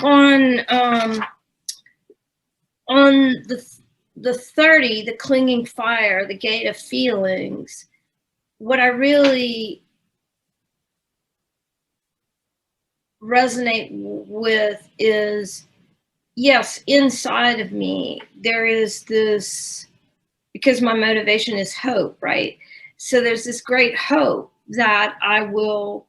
like on the 30, the clinging fire, the gate of feelings, what I really resonate with is, yes, inside of me, there is this, because my motivation is hope, right? So there's this great hope that I will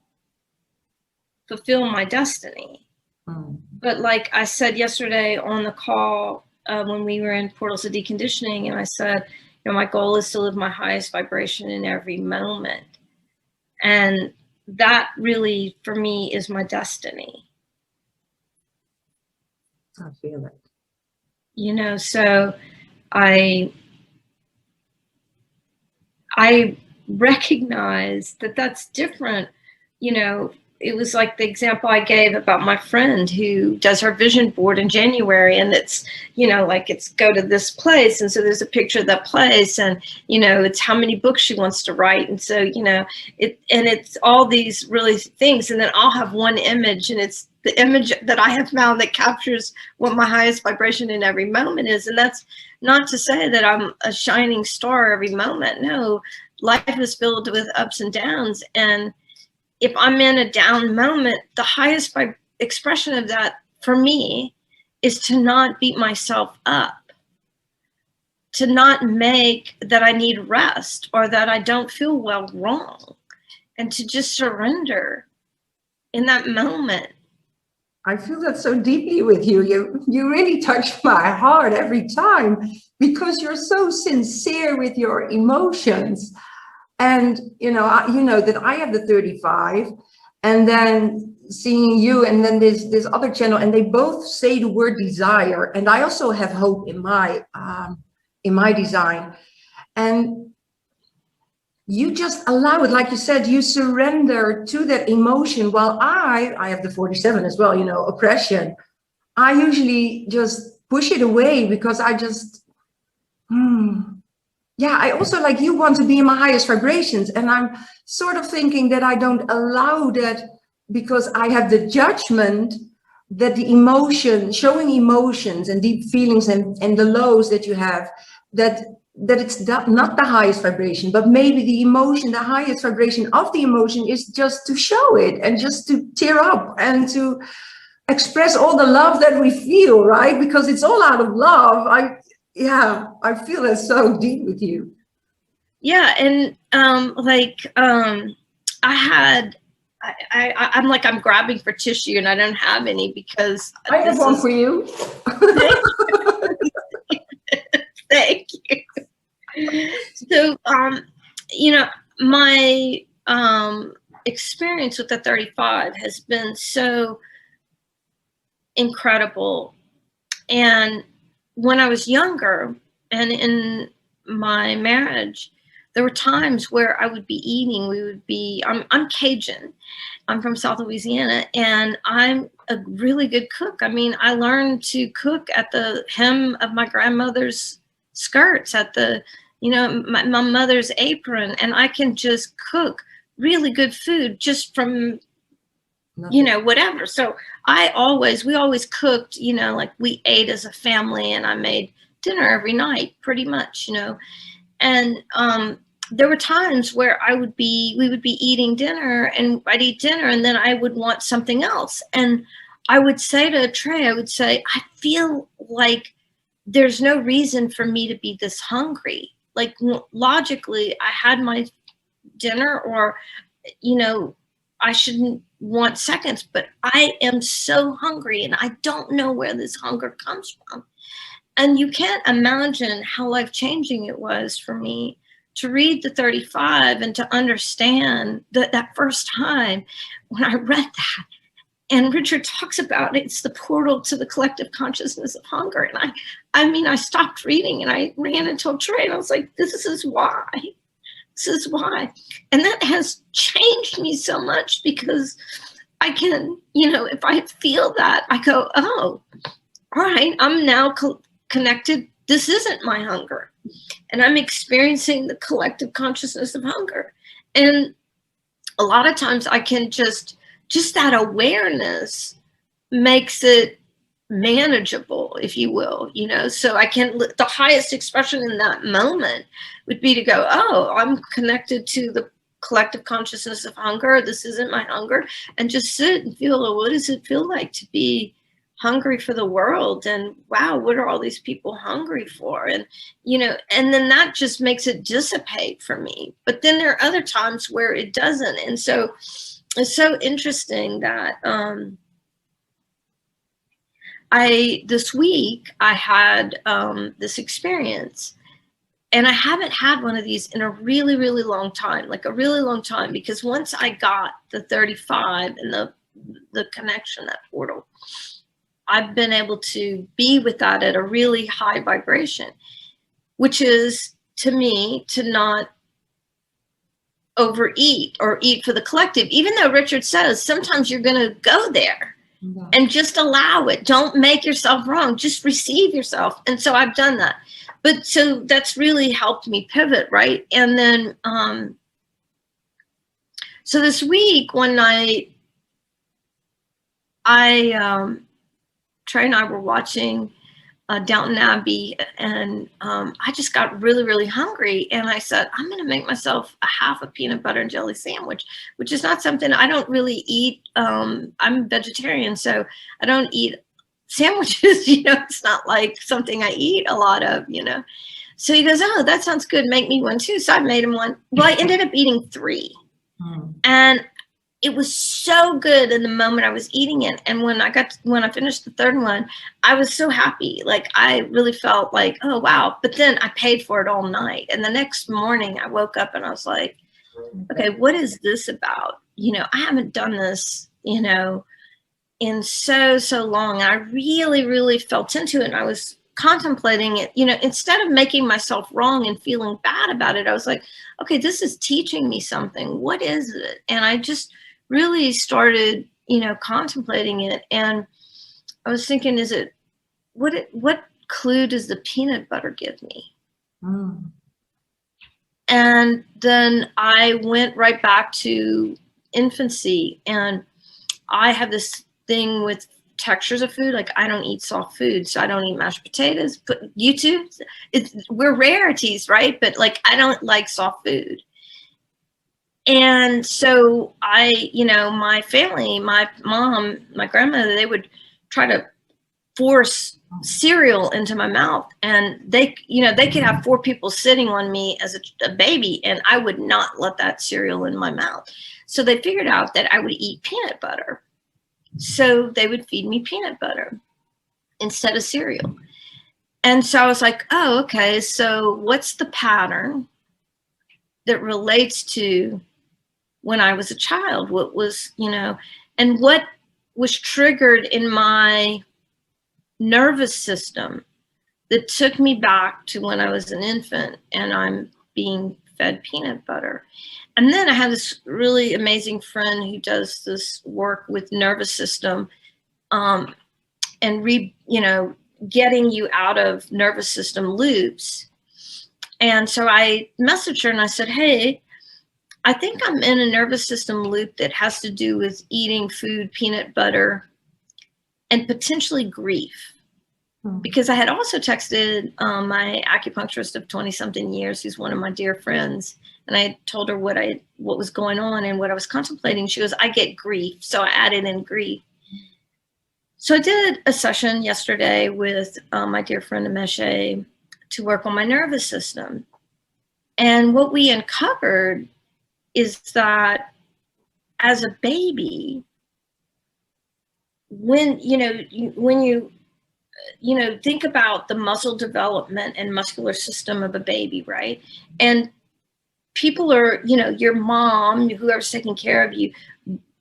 fulfill my destiny. But like I said yesterday on the call, when we were in Portals of Deconditioning, and I said, you know, my goal is to live my highest vibration in every moment. And that really, for me, is my destiny. I feel it. You know, so I recognize that that's different. You know, it was like the example I gave about my friend who does her vision board in January, and it's, you know, like it's go to this place. And so there's a picture of that place, and, you know, it's how many books she wants to write. And so, you know, it's all these really things. And then I'll have one image, and it's the image that I have found that captures what my highest vibration in every moment is. And that's not to say that I'm a shining star every moment. No, life is filled with ups and downs. And if I'm in a down moment, the highest expression of that for me is to not beat myself up, to not make that I need rest or that I don't feel well wrong, and to just surrender in that moment. I feel that so deeply with you. You really touch my heart every time, because you're so sincere with your emotions. And, you know that I have the 35, and then seeing you, and then this other channel, and they both say the word desire. And I also have hope in my design. And you just allow it, like you said, you surrender to that emotion. While I have the 47 as well, you know, oppression. I usually just push it away because I just, yeah, I also, like you, want to be in my highest vibrations. And I'm sort of thinking that I don't allow that because I have the judgment that the emotion, showing emotions and deep feelings and the lows that you have, that it's not the highest vibration, but maybe the emotion, the highest vibration of the emotion is just to show it and just to tear up and to express all the love that we feel, right? Because it's all out of love. I feel that so deep with you. Yeah. And I'm like, I'm grabbing for tissue and I don't have any because I have one for you. Thank you. So, you know, my experience with the 35 has been so incredible. And when I was younger and in my marriage, there were times where I would be eating, I'm Cajun. I'm from South Louisiana, and I'm a really good cook. I mean, I learned to cook at the hem of my grandmother's skirts, at the, you know, my mother's apron, and I can just cook really good food just from, you know, whatever. So we always cooked, you know, like we ate as a family, and I made dinner every night pretty much, you know. And there were times where we would be eating dinner, and I'd eat dinner, and then I would want something else. And I would say to Trey, I feel like there's no reason for me to be this hungry. Like, logically, I had my dinner, or, you know, I shouldn't want seconds, but I am so hungry, and I don't know where this hunger comes from. And you can't imagine how life-changing it was for me to read the 35 and to understand that first time when I read that. And Richard talks about it's the portal to the collective consciousness of hunger. And I stopped reading, and I ran and told Trey, and I was like, this is why. This is why. And that has changed me so much, because I can, you know, if I feel that, I go, oh, all right, I'm now connected. This isn't my hunger. And I'm experiencing the collective consciousness of hunger. And a lot of times I can just that awareness makes it manageable, if you will, you know, so I can, the highest expression in that moment would be to go, oh, I'm connected to the collective consciousness of hunger. This isn't my hunger. And just sit and feel, well, what does it feel like to be hungry for the world? And wow, what are all these people hungry for? And, you know, and then that just makes it dissipate for me. But then there are other times where it doesn't. And so it's so interesting that, this week I had this experience, and I haven't had one of these in a really, really long time, like a really long time, because once I got the 35 and the connection, that portal, I've been able to be with that at a really high vibration, which is, to me, to not overeat or eat for the collective, even though Richard says sometimes you're going to go there. Yeah. And just allow it. Don't make yourself wrong. Just receive yourself. And so I've done that. But so that's really helped me pivot, right? And then, so this week, one night, Trey and I were watching Downton Abbey, and I just got really, really hungry. And I said, I'm going to make myself a half a peanut butter and jelly sandwich, which is not something I don't really eat. I'm vegetarian, so I don't eat sandwiches. You know, it's not like something I eat a lot of, you know. So he goes, oh, that sounds good. Make me one too. So I made him one. Well, I ended up eating 3. And it was so good in the moment I was eating it. And when I finished the 3rd one, I was so happy. Like, I really felt like, oh, wow. But then I paid for it all night. And the next morning I woke up and I was like, okay, what is this about? You know, I haven't done this, you know, in so long. And I really, really felt into it. And I was contemplating it, you know, instead of making myself wrong and feeling bad about it, I was like, okay, this is teaching me something. What is it? And I just really started, you know, contemplating it. And I was thinking, what clue does the peanut butter give me? And then I went right back to infancy, and I have this thing with textures of food. Like, I don't eat soft food, so I don't eat mashed potatoes. But you too, we're rarities, right? But like, I don't like soft food. And so you know, my family, my mom, my grandmother, they would try to force cereal into my mouth, and they, you know, they could have 4 people sitting on me as a baby, and I would not let that cereal in my mouth. So they figured out that I would eat peanut butter. So they would feed me peanut butter instead of cereal. And so I was like, oh, okay, so what's the pattern that relates to when I was a child? What was, you know, and what was triggered in my nervous system that took me back to when I was an infant and I'm being fed peanut butter. And then I had this really amazing friend who does this work with nervous system, and you know, getting you out of nervous system loops. And so I messaged her and I said, hey, I think I'm in a nervous system loop that has to do with eating food, peanut butter, and potentially grief. Because I had also texted my acupuncturist of 20-something years, who's one of my dear friends, and I told her what was going on and what I was contemplating. She goes, I get grief. So I added in grief. So I did a session yesterday with my dear friend Ameshe to work on my nervous system. And what we uncovered is that as a baby, when you think about the muscle development and muscular system of a baby, right? And people are, you know, your mom, whoever's taking care of you,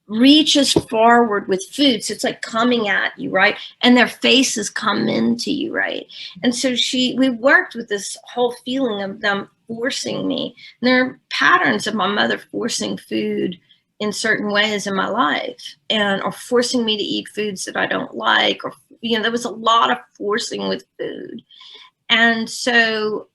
reaches forward with food. So it's like coming at you, right? And their faces come into you, right? And so we worked with this whole feeling of them forcing me. And there are patterns of my mother forcing food in certain ways in my life, or forcing me to eat foods that I don't like, or, you know, there was a lot of forcing with food. And so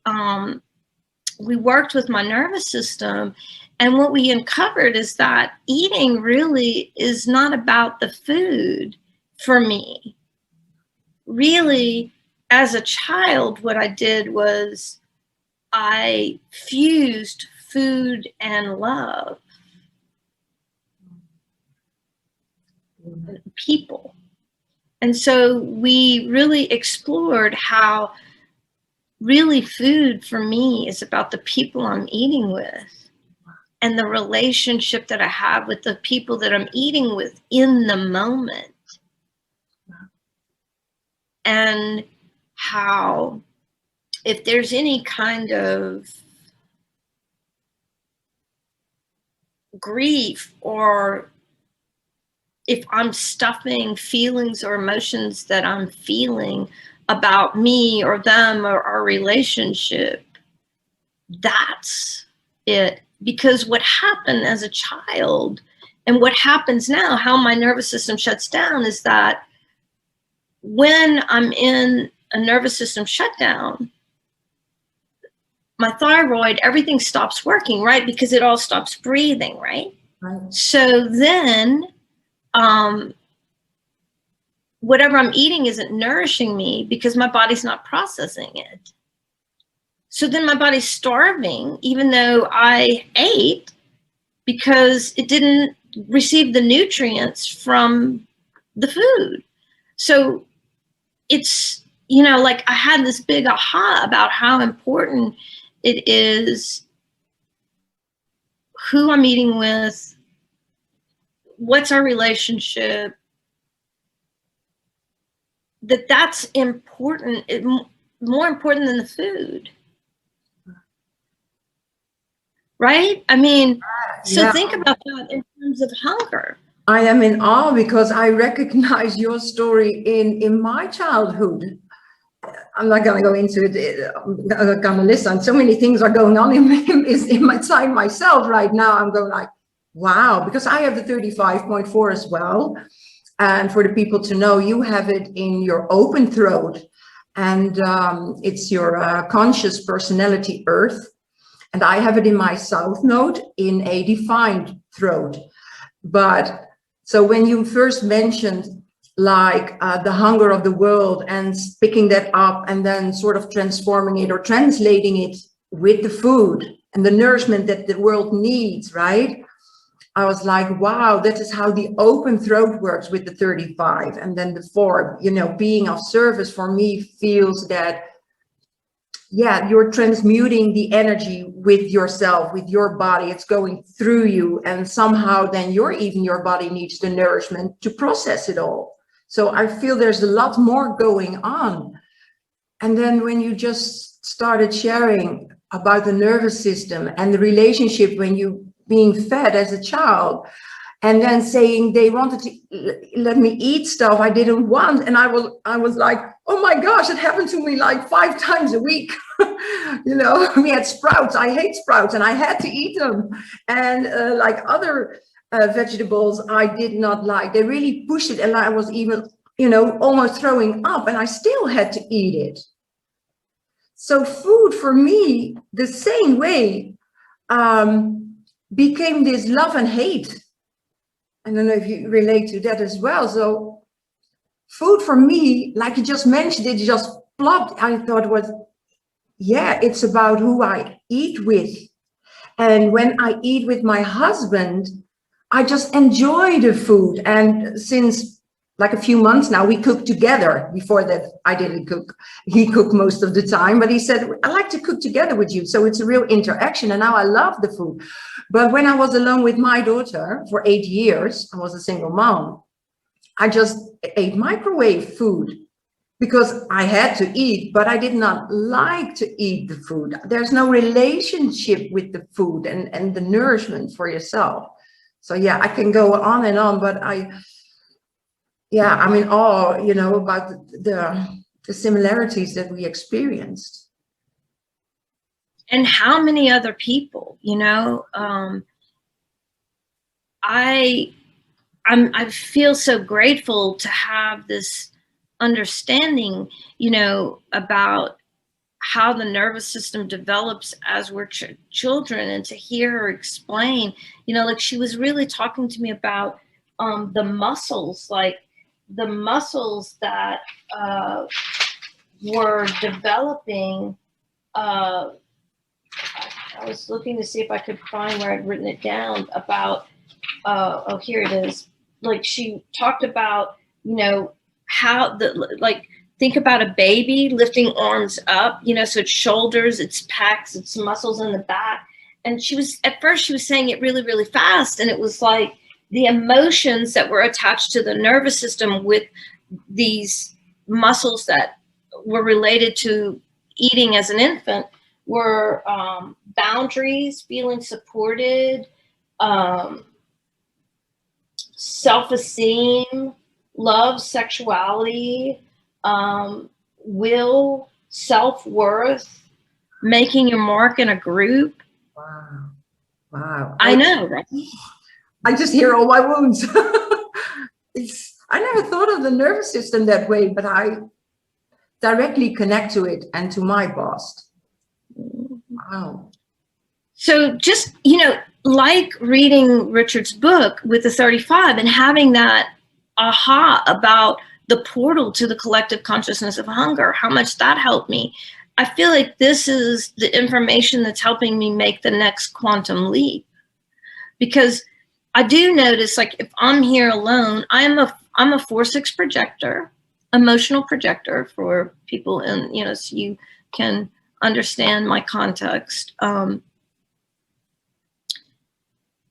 we worked with my nervous system, and what we uncovered is that eating really is not about the food for me. really, as a child, what I did was I fused food and love, people. And so we really explored how really food for me is about the people I'm eating with and the relationship that I have with the people that I'm eating with in the moment. And how, if there's any kind of grief, or if I'm stuffing feelings or emotions that I'm feeling about me or them or our relationship, that's it. Because what happened as a child and what happens now, how my nervous system shuts down, is that when I'm in a nervous system shutdown, my thyroid, everything stops working, right? Because it all stops breathing, right? Right. So then whatever I'm eating isn't nourishing me because my body's not processing it. So then my body's starving, even though I ate, because it didn't receive the nutrients from the food. So it's, you know, like I had this big aha about how important it is who I'm eating with, what's our relationship, that's important, more important than the food. Right? I mean, so Yeah. think about that in terms of hunger. I am in awe because I recognize your story in my childhood. I'm not going to go into it. I'm going to listen. So many things are going on in my time myself right now. I'm going like, wow, because I have the 35.4 as well. And for the people to know, you have it in your open throat, and it's your conscious personality earth. And I have it in my south node in a defined throat. But so when you first mentioned like the hunger of the world and picking that up and then sort of transforming it or translating it with the food and the nourishment that the world needs, right? I was like, wow, that is how the open throat works with the 35. And then the 4, you know, being of service for me feels that, yeah, you're transmuting the energy with yourself, with your body. It's going through you. And somehow then your body needs the nourishment to process it all. So I feel there's a lot more going on. And then when you just started sharing about the nervous system and the relationship when you being fed as a child, and then saying they wanted to let me eat stuff I didn't want, and I was like, oh my gosh, it happened to me like 5 times a week. You know, we had sprouts. I hate sprouts, and I had to eat them. And like other vegetables, I did not like. They really pushed it, and I was even, you know, almost throwing up, and I still had to eat it. So food for me, the same way, became this love and hate. I don't know if you relate to that as well. So food for me, like you just mentioned, it just plopped. I thought was, yeah, it's about who I eat with. And when I eat with my husband, I just enjoy the food. And since like a few months now, we cook together. Before that, I didn't cook. He cooked most of the time, but he said, I like to cook together with you. So it's a real interaction. And now I love the food. But when I was alone with my daughter for 8 years, I was a single mom, I just ate microwave food because I had to eat, but I did not like to eat the food. There's no relationship with the food and the nourishment for yourself. So yeah, I can go on and on, but I'm in awe, you know, about the similarities that we experienced. And how many other people, you know, I feel so grateful to have this understanding, you know, about how the nervous system develops as we're children, and to hear her explain, you know, like she was really talking to me about the muscles, like the muscles that were developing. I was looking to see if I could find where I'd written it down about. Oh, here it is. Like she talked about, you know, how like think about a baby lifting arms up, you know, so its shoulders, its pecs, its muscles in the back. And at first she was saying it really, really fast. And it was like the emotions that were attached to the nervous system with these muscles that were related to eating as an infant were boundaries, feeling supported, self-esteem, love, sexuality, will, self-worth, making your mark in a group. Wow. Wow. I know, right? I just hear all my wounds. I never thought of the nervous system that way, but I directly connect to it and to my past. Wow. So just, you know, like reading Richard's book with the 35 and having that aha about the portal to the collective consciousness of hunger, how much that helped me. I feel like this is the information that's helping me make the next quantum leap. Because I do notice, like, if I'm here alone, I'm a 4-6 projector, emotional projector for people, and, you know, so you can understand my context.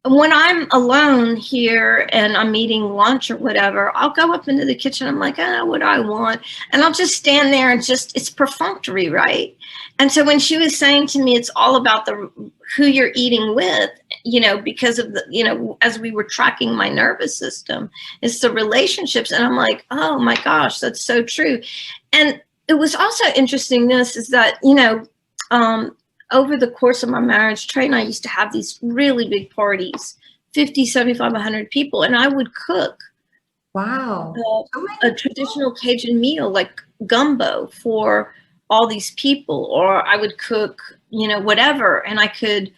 When I'm alone here and I'm eating lunch or whatever, I'll go up into the kitchen. I'm like, what do I want? And I'll just stand there and it's perfunctory, right? And so when she was saying to me, it's all about who you're eating with, you know, because of the, you know, as we were tracking my nervous system, it's the relationships. And I'm like, oh my gosh, that's so true. And it was also interesting, is that, you know, over the course of my marriage, Trey and I used to have these really big parties, 50, 75, 100 people, and I would cook. Wow. A traditional Cajun meal like gumbo for all these people, or I would cook, you know, whatever, and I could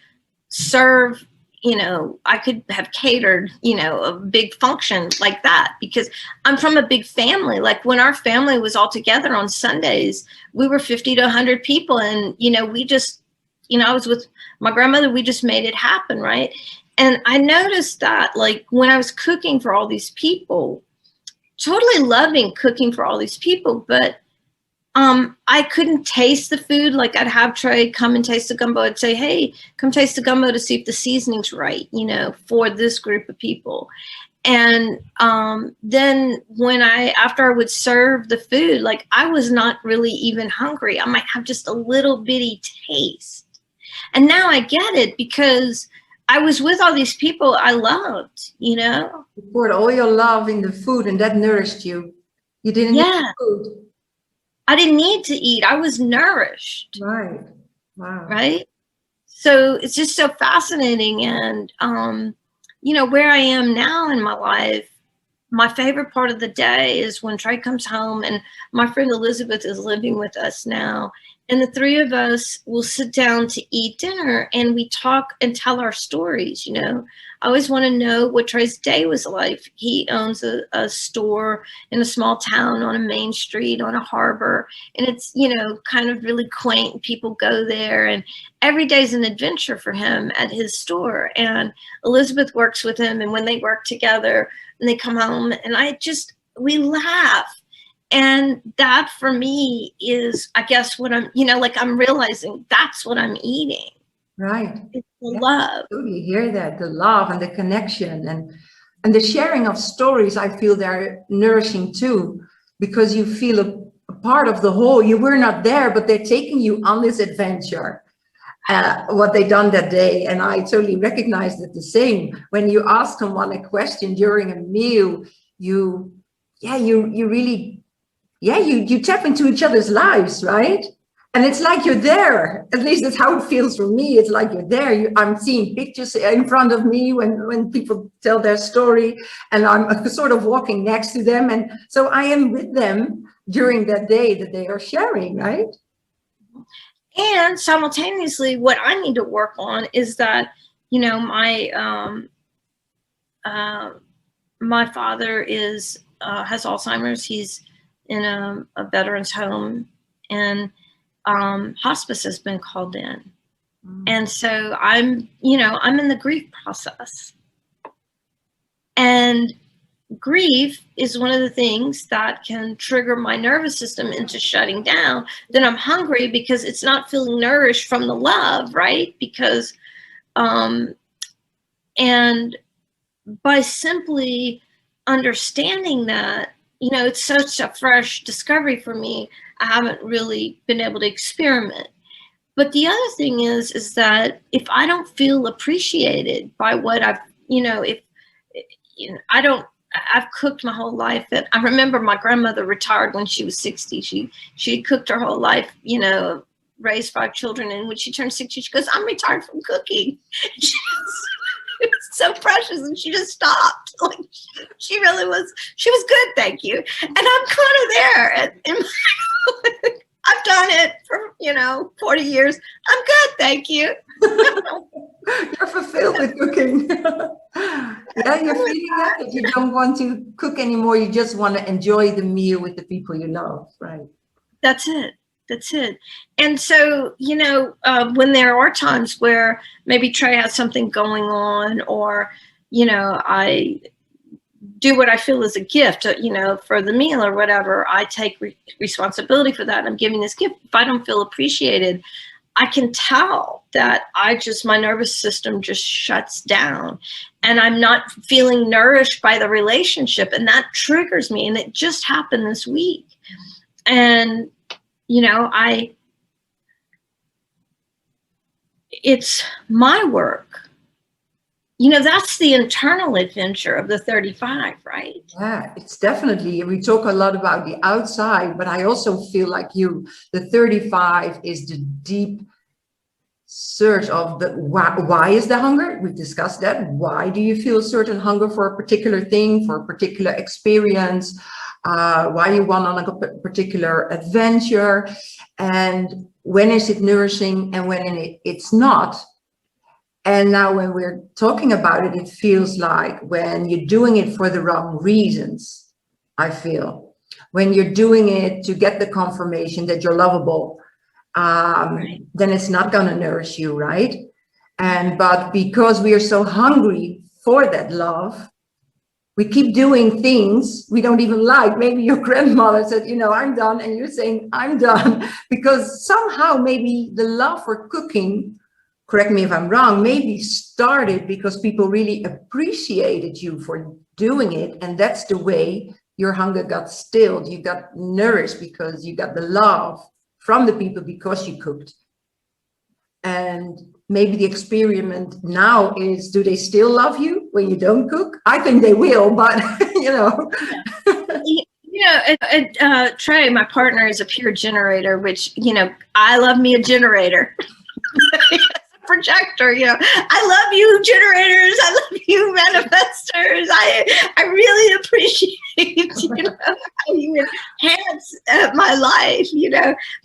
serve, you know, I could have catered, you know, a big function like that, because I'm from a big family. Like when our family was all together on Sundays, we were 50 to 100 people, and, you know, we just, you know, I was with my grandmother, we just made it happen, right? And I noticed that, like, when I was cooking for all these people, totally loving cooking for all these people, but I couldn't taste the food. Like, I'd have Trey come and taste the gumbo. I'd say, hey, come taste the gumbo to see if the seasoning's right, you know, for this group of people. And then after I would serve the food, like, I was not really even hungry. I might have just a little bitty taste. And now I get it, because I was with all these people I loved, you know. You poured all your love in the food, and that nourished you. You didn't need food. I didn't need to eat. I was nourished. Right. Wow. Right. So it's just so fascinating. And, you know, where I am now in my life, my favorite part of the day is when Trey comes home, and my friend Elizabeth is living with us now. And the three of us will sit down to eat dinner, and we talk and tell our stories. You know, I always want to know what Trey's day was like. He owns a store in a small town on a main street on a harbor, and it's, you know, kind of really quaint. People go there, and every day's an adventure for him at his store. And Elizabeth works with him, and when they work together and they come home, and we laugh. And that for me is, I guess, what I'm, you know, like, I'm realizing that's what I'm eating. Right. It's the love. You hear that, the love and the connection and the sharing of stories. I feel they're nourishing too, because you feel a part of the whole. You were not there, but they're taking you on this adventure. What they done that day, and I totally recognized it the same. When you ask someone a question during a meal, you really. Yeah, you tap into each other's lives, right? And it's like you're there. At least that's how it feels for me. It's like you're there. I'm seeing pictures in front of me when people tell their story, and I'm sort of walking next to them. And so I am with them during that day that they are sharing, right? And simultaneously, what I need to work on is that, you know, my father is has Alzheimer's. He's in a veteran's home, and hospice has been called in. And so I'm in the grief process. And grief is one of the things that can trigger my nervous system into shutting down. Then I'm hungry because it's not feeling nourished from the love, right? Because, and by simply understanding that, it's such a fresh discovery for me. I haven't really been able to experiment. But the other thing is that if I don't feel appreciated by what I've, I've cooked my whole life. And I remember my grandmother retired when she was 60. She cooked her whole life, raised 5 children. And when she turned 60, she goes, I'm retired from cooking. It was so precious, and she just stopped. Like she really was. She was good, thank you. And I'm kind of there. And I've done it for 40 years. I'm good, thank you. You're fulfilled with cooking. Yeah, you're feeling that you don't want to cook anymore. You just want to enjoy the meal with the people you love, right? That's it. That's it. And so, when there are times where maybe Trey has something going on, or, I do what I feel is a gift, for the meal or whatever, I take responsibility for that. I'm giving this gift. If I don't feel appreciated, I can tell that my nervous system just shuts down, and I'm not feeling nourished by the relationship. And that triggers me. And it just happened this week. And it's my work. That's the internal adventure of the 35, right? Yeah, it's definitely, we talk a lot about the outside, but I also feel like the 35 is the deep search of the why is the hunger? We've discussed that. Why do you feel certain hunger for a particular thing, for a particular experience? Why you want on a particular adventure, and when is it nourishing and when it's not. And now when we're talking about it, it feels like when you're doing it for the wrong reasons, I feel. When you're doing it to get the confirmation that you're lovable, then it's not going to nourish you, right? But because we are so hungry for that love, we keep doing things we don't even like. Maybe your grandmother said, I'm done, and you're saying, I'm done, because somehow maybe the love for cooking, correct me if I'm wrong, maybe started because people really appreciated you for doing it. And that's the way your hunger got stilled. You got nourished because you got the love from the people because you cooked. And maybe the experiment now is, do they still love you when you don't cook? I think they will, but Trey, my partner, is a pure generator, which, I love me a generator. Projector, I love you generators, I love you manifestors. I really appreciate how you enhance my life,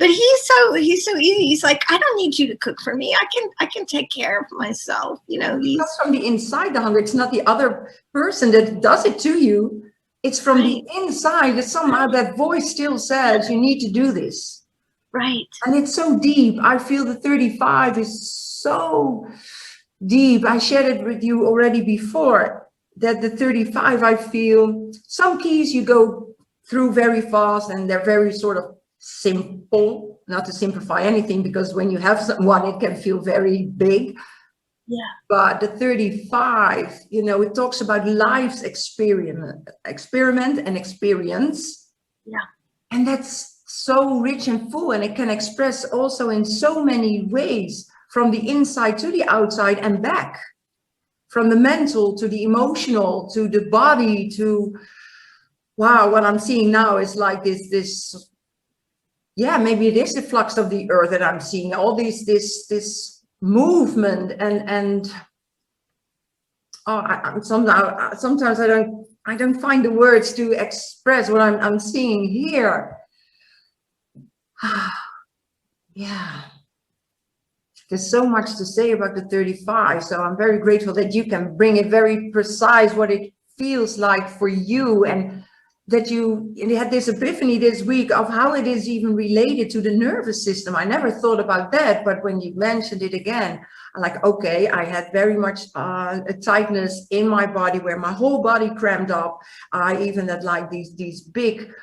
but he's so easy. He's like, I don't need you to cook for me, I can take care of myself. It's from the inside, the hunger. It's not the other person that does it to you. It's from the inside that somehow that voice still says you need to do this. Right. And it's so deep. I feel the 35 is so deep. I shared it with you already before, that the 35, I feel some keys you go through very fast and they're very sort of simple, not to simplify anything, because when you have one, it can feel very big. Yeah. But the 35, it talks about life's experiment and experience. Yeah. And that's so rich and full, and it can express also in so many ways, from the inside to the outside and back, from the mental to the emotional to the body to, wow, what I'm seeing now is like this, yeah, maybe it is the flux of the earth that I'm seeing, all this movement and sometimes I don't find the words to express what I'm seeing here. Yeah. There's so much to say about the 35, so I'm very grateful that you can bring it very precise what it feels like for you. And that you had this epiphany this week of how it is even related to the nervous system. I never thought about that, but when you mentioned it again, I'm like, okay, I had very much a tightness in my body where my whole body cramped up. I even had like these big,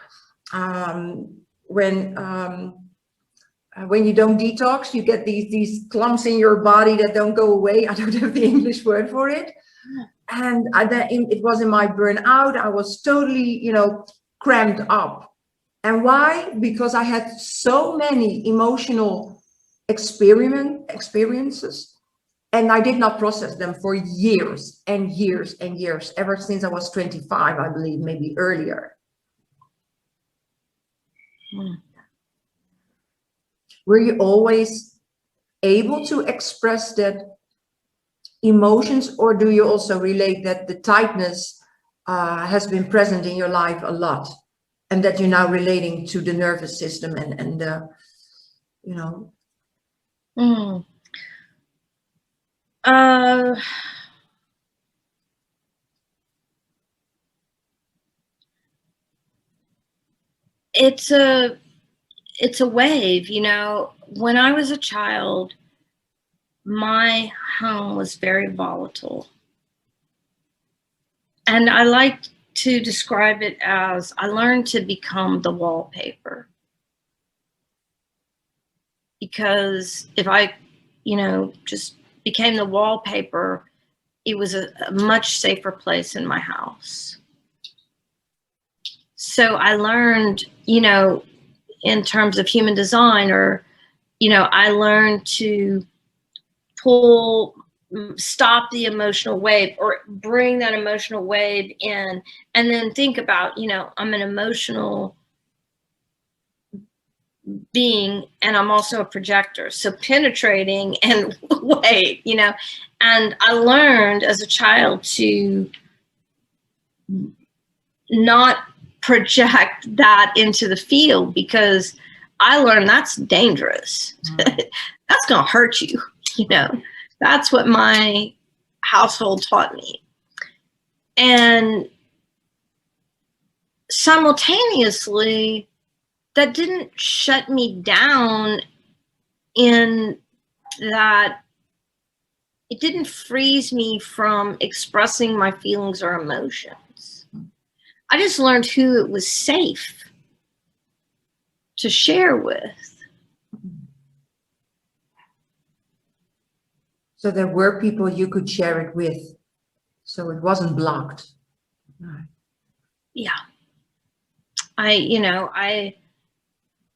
when you don't detox, you get these clumps in your body that don't go away. I don't have the English word for it. And it was in my burnout. I was totally, cramped up. And why? Because I had so many emotional experiences, and I did not process them for years and years and years, ever since I was 25, I believe, maybe earlier. Were you always able to express that emotions, or do you also relate that the tightness has been present in your life a lot, and that you're now relating to the nervous system and It's a wave, when I was a child, my home was very volatile. And I like to describe it as I learned to become the wallpaper. Because if I, just became the wallpaper, it was a much safer place in my house. So I learned, in terms of human design, or, I learned to stop the emotional wave, or bring that emotional wave in, and then think about, I'm an emotional being, and I'm also a projector. So penetrating and wave, and I learned as a child to not project that into the field, because I learned that's dangerous. That's going to hurt you. That's what my household taught me. And simultaneously, that didn't shut me down, in that it didn't freeze me from expressing my feelings or emotions. I just learned who it was safe to share with. So there were people you could share it with, so it wasn't blocked. Yeah. I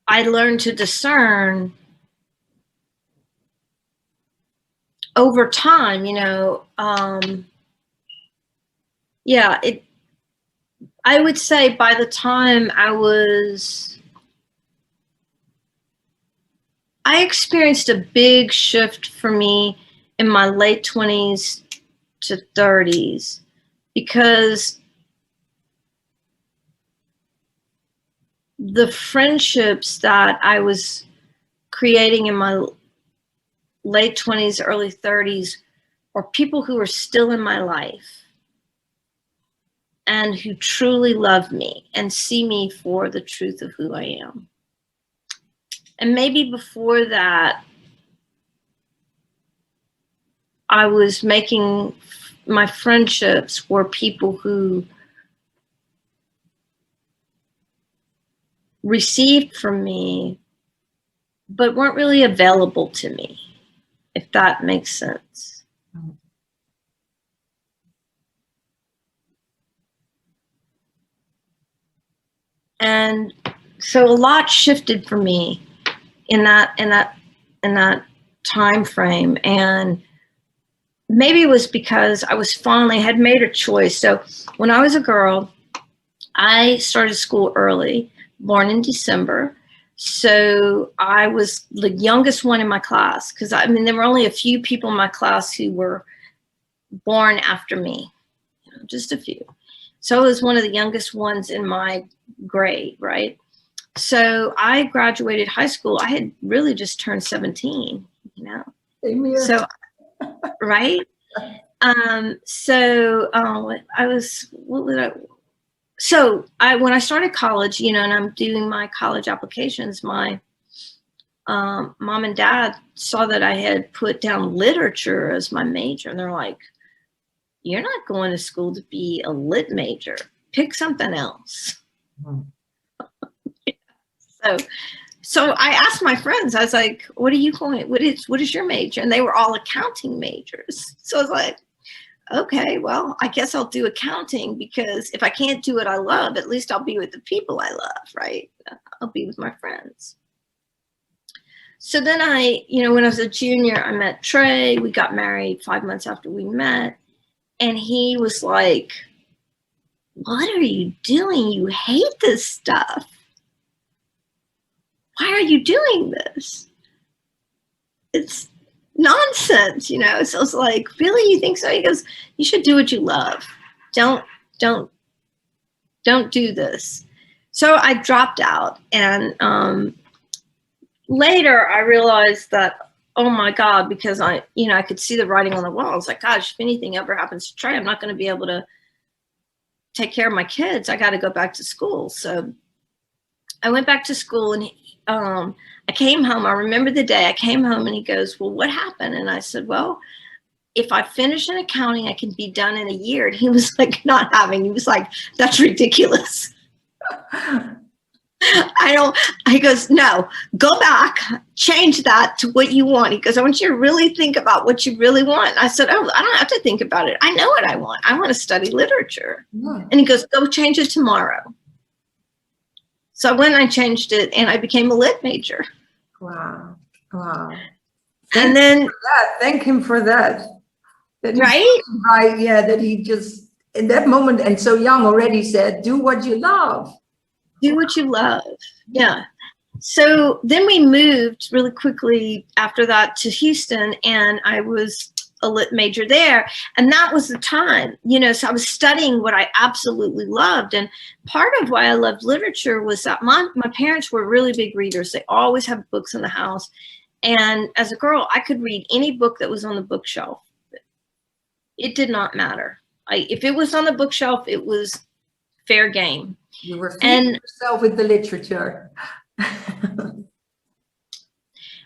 learned to discern over time, I would say by the time I experienced a big shift for me in my late 20s to 30s, because the friendships that I was creating in my late 20s, early 30s, are people who are still in my life and who truly love me and see me for the truth of who I am. And maybe before that, I was making my friendships were people who received from me, but weren't really available to me, if that makes sense. And so a lot shifted for me in that time frame. And maybe it was because I was finally had made a choice. So when I was a girl, I started school early, born in December. So I was the youngest one in my class, because there were only a few people in my class who were born after me, just a few. So I was one of the youngest ones in my grade, right? So I graduated high school. I had really just turned 17, Amen. So, right? I was, So when I started college, you know, and I'm doing my college applications, my mom and dad saw that I had put down literature as my major, and they're like, "You're not going to school to be a lit major. Pick something else." Mm. So I asked my friends, I was like, "What are you going? What is your major?" And they were all accounting majors. So I was like, "Okay, well, I guess I'll do accounting, because if I can't do what I love, at least I'll be with the people I love, right? I'll be with my friends." So then when I was a junior, I met Trey. We got married 5 months after we met. And he was like, "What are you doing? You hate this stuff. Why are you doing this? It's nonsense, you know?" So I was like, "Really, you think so?" He goes, "You should do what you love. Don't do this." So I dropped out, and later I realized that, oh my God, because I could see the writing on the wall. I was like, gosh, if anything ever happens to Trey, I'm not going to be able to take care of my kids. I got to go back to school. So I went back to school, and I came home. I remember the day I came home, and he goes, "Well, what happened?" And I said, "Well, if I finish in accounting, I can be done in a year." And he was like, he was like, "That's ridiculous." He goes, "No, go back, change that to what you want." He goes, "I want you to really think about what you really want." And I said, "Oh, I don't have to think about it. I know what I want. I want to study literature." Yeah. And he goes, "Go change it tomorrow." So I went and I changed it, and I became a lit major. Wow. Wow. Thank him for that. Right? Right. Yeah. That he just, in that moment, and so young already, said, "Do what you love. Do what you love." Yeah. So then we moved really quickly after that to Houston, and I was a lit major there. And that was the time, so I was studying what I absolutely loved. And part of why I loved literature was that my parents were really big readers. They always had books in the house. And as a girl, I could read any book that was on the bookshelf. It did not matter. If it was on the bookshelf, it was fair game. You were feeding yourself with the literature.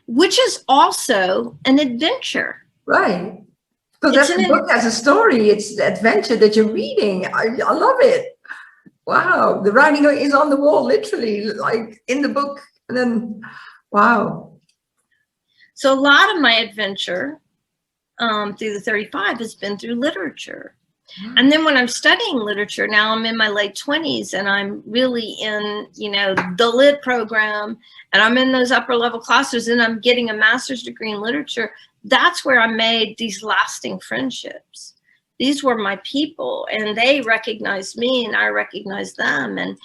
Which is also an adventure. Right. Because every book has a story. It's the adventure that you're reading. I love it. Wow. The writing is on the wall, literally, like in the book. And then, wow. So a lot of my adventure through the 35 has been through literature. And then when I'm studying literature, now I'm in my late 20s, and I'm really in, the lit program, and I'm in those upper level classes, and I'm getting a master's degree in literature. That's where I made these lasting friendships. These were my people, and they recognized me, and I recognized them. And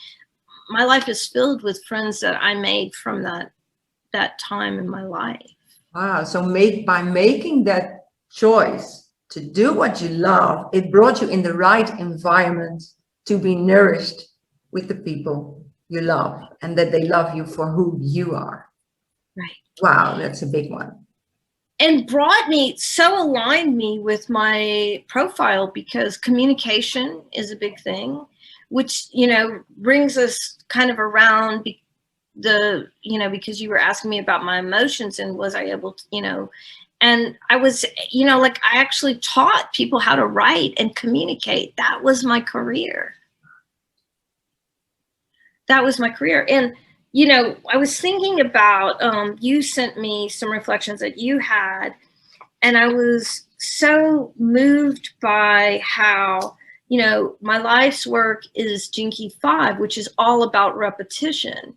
my life is filled with friends that I made from that time in my life. Wow. So by making that choice to do what you love, it brought you in the right environment to be nourished with the people you love, and that they love you for who you are. Right. Wow, that's a big one. And aligned me with my profile, because communication is a big thing, which, brings us kind of around because you were asking me about my emotions, and was I able to, and I was, I actually taught people how to write and communicate. That was my career. That was my career. And, I was thinking about, you sent me some reflections that you had, and I was so moved by how, my life's work is Gene Key 5, which is all about repetition.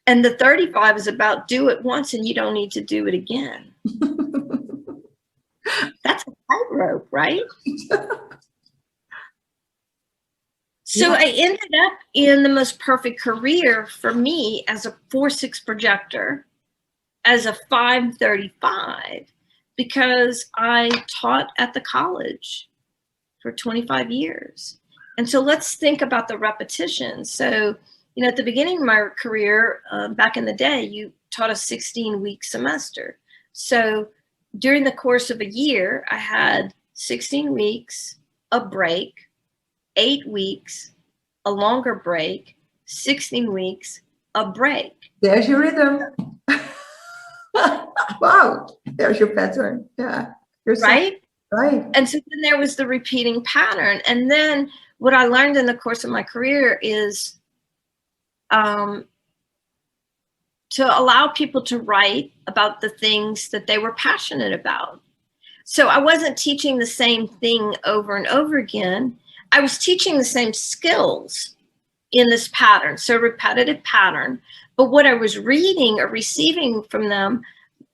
And the 35 is about do it once and you don't need to do it again. That's a tightrope, right? So I ended up in the most perfect career for me as a 4/6 projector, as a 535, because I taught at the college for 25 years. And so let's think about the repetition. So, at the beginning of my career, back in the day, you taught a 16-week semester. So during the course of a year, I had 16 weeks, a break, 8 weeks, a longer break, 16 weeks, a break. There's your rhythm. Wow, there's your pattern. Yeah. Right? Right. And so then there was the repeating pattern. And then what I learned in the course of my career is to allow people to write about the things that they were passionate about. So I wasn't teaching the same thing over and over again. I was teaching the same skills in this pattern, so repetitive pattern. But what I was reading or receiving from them,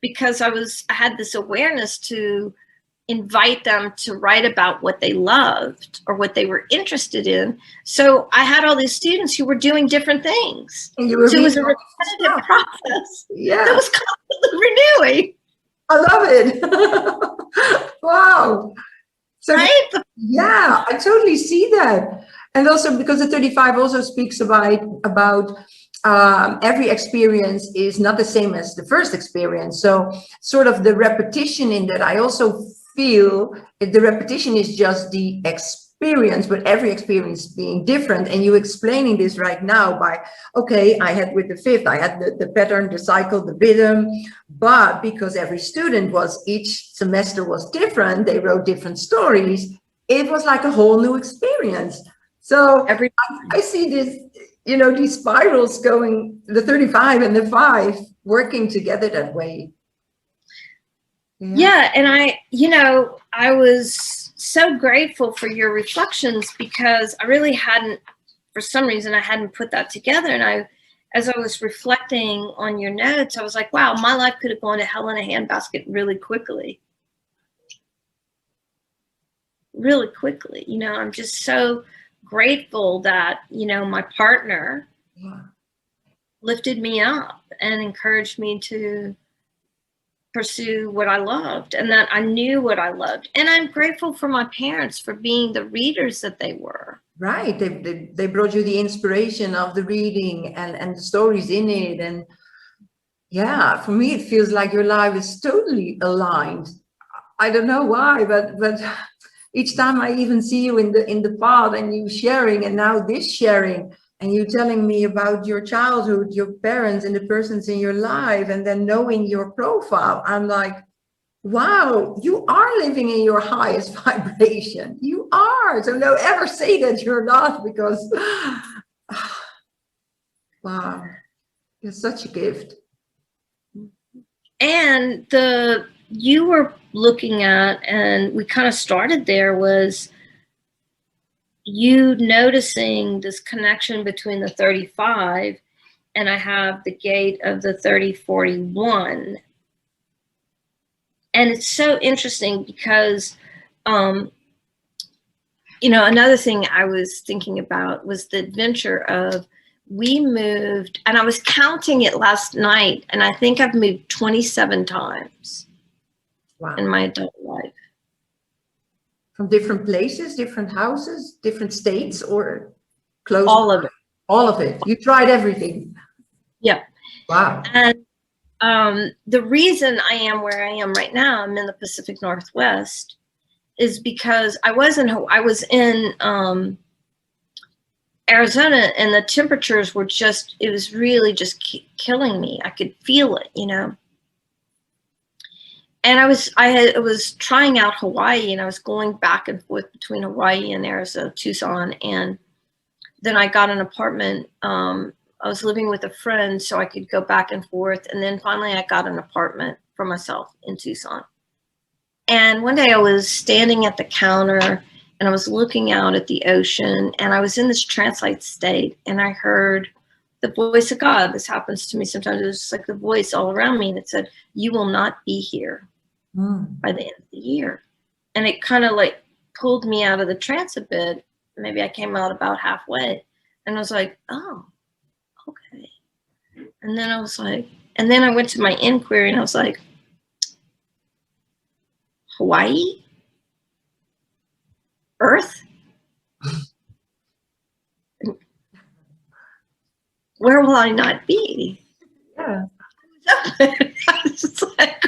because I had this awareness to invite them to write about what they loved or what they were interested in. So I had all these students who were doing different things. And you were so it was a repetitive process that was constantly renewing. I love it. Wow. So, right? Yeah, I totally see that. And also because the 35 also speaks about every experience is not the same as the first experience. So sort of the repetition in that, I also feel the repetition is just the experience, but every experience being different. And you explaining this right now by, okay, I had with the fifth, I had the pattern, the cycle, the rhythm, but because every student each semester was different, they wrote different stories, it was like a whole new experience. So I see this, these spirals going, the 35 and the 5 working together that way. Yeah, and I was so grateful for your reflections because I really hadn't, for some reason, I hadn't put that together. And as I was reflecting on your notes, I was like, wow, my life could have gone to hell in a handbasket really quickly. Really quickly. I'm just so grateful that, my partner lifted me up and encouraged me to pursue what I loved and that I knew what I loved. And I'm grateful for my parents for being the readers that they were. Right. They brought you the inspiration of the reading and the stories in it. And yeah, for me, it feels like your life is totally aligned. I don't know why, but each time I even see you in the path and you sharing, and now this sharing, and you telling me about your childhood, your parents and the persons in your life, and then knowing your profile, I'm like, wow, you are living in your highest vibration. You are. So don't ever say that you're not, because wow, it's such a gift. And you were looking at, and we kind of started there, was you noticing this connection between the 35 and I have the gate of the 3041. And it's so interesting because, another thing I was thinking about was the adventure of we moved, and I was counting it last night, and I think I've moved 27 times in my adult life. From different places, different houses, different states, or close? All of it. All of it. You tried everything. Yeah. Wow. And the reason I am where I am right now, I'm in the Pacific Northwest, is because I was in Arizona, and the temperatures were it was really just killing me. I could feel it, And I was trying out Hawaii, and I was going back and forth between Hawaii and Arizona, Tucson. And then I got an apartment. I was living with a friend so I could go back and forth. And then finally I got an apartment for myself in Tucson. And one day I was standing at the counter and I was looking out at the ocean, and I was in this trance-like state, and I heard the voice of God. This happens to me sometimes. It was just like the voice all around me, and it said, "You will not be here by the end of the year." And it kind of like pulled me out of the trance a bit. Maybe I came out about halfway, and I was like, oh, okay. And then I was like, and then I went to my inquiry, and I was like, Hawaii? Earth? Where will I not be? Yeah. I was just like,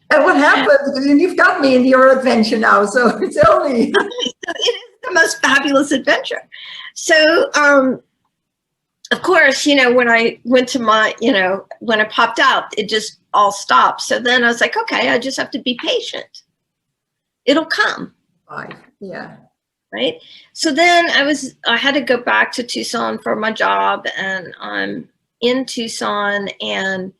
and what happened? You've got me in your adventure now, so it's only. It is the most fabulous adventure. So, of course, when I went to my, when I popped out, it just all stopped. So then I was like, okay, I just have to be patient. It'll come. Right. Yeah. Right. So then I had to go back to Tucson for my job, and I'm in Tucson, and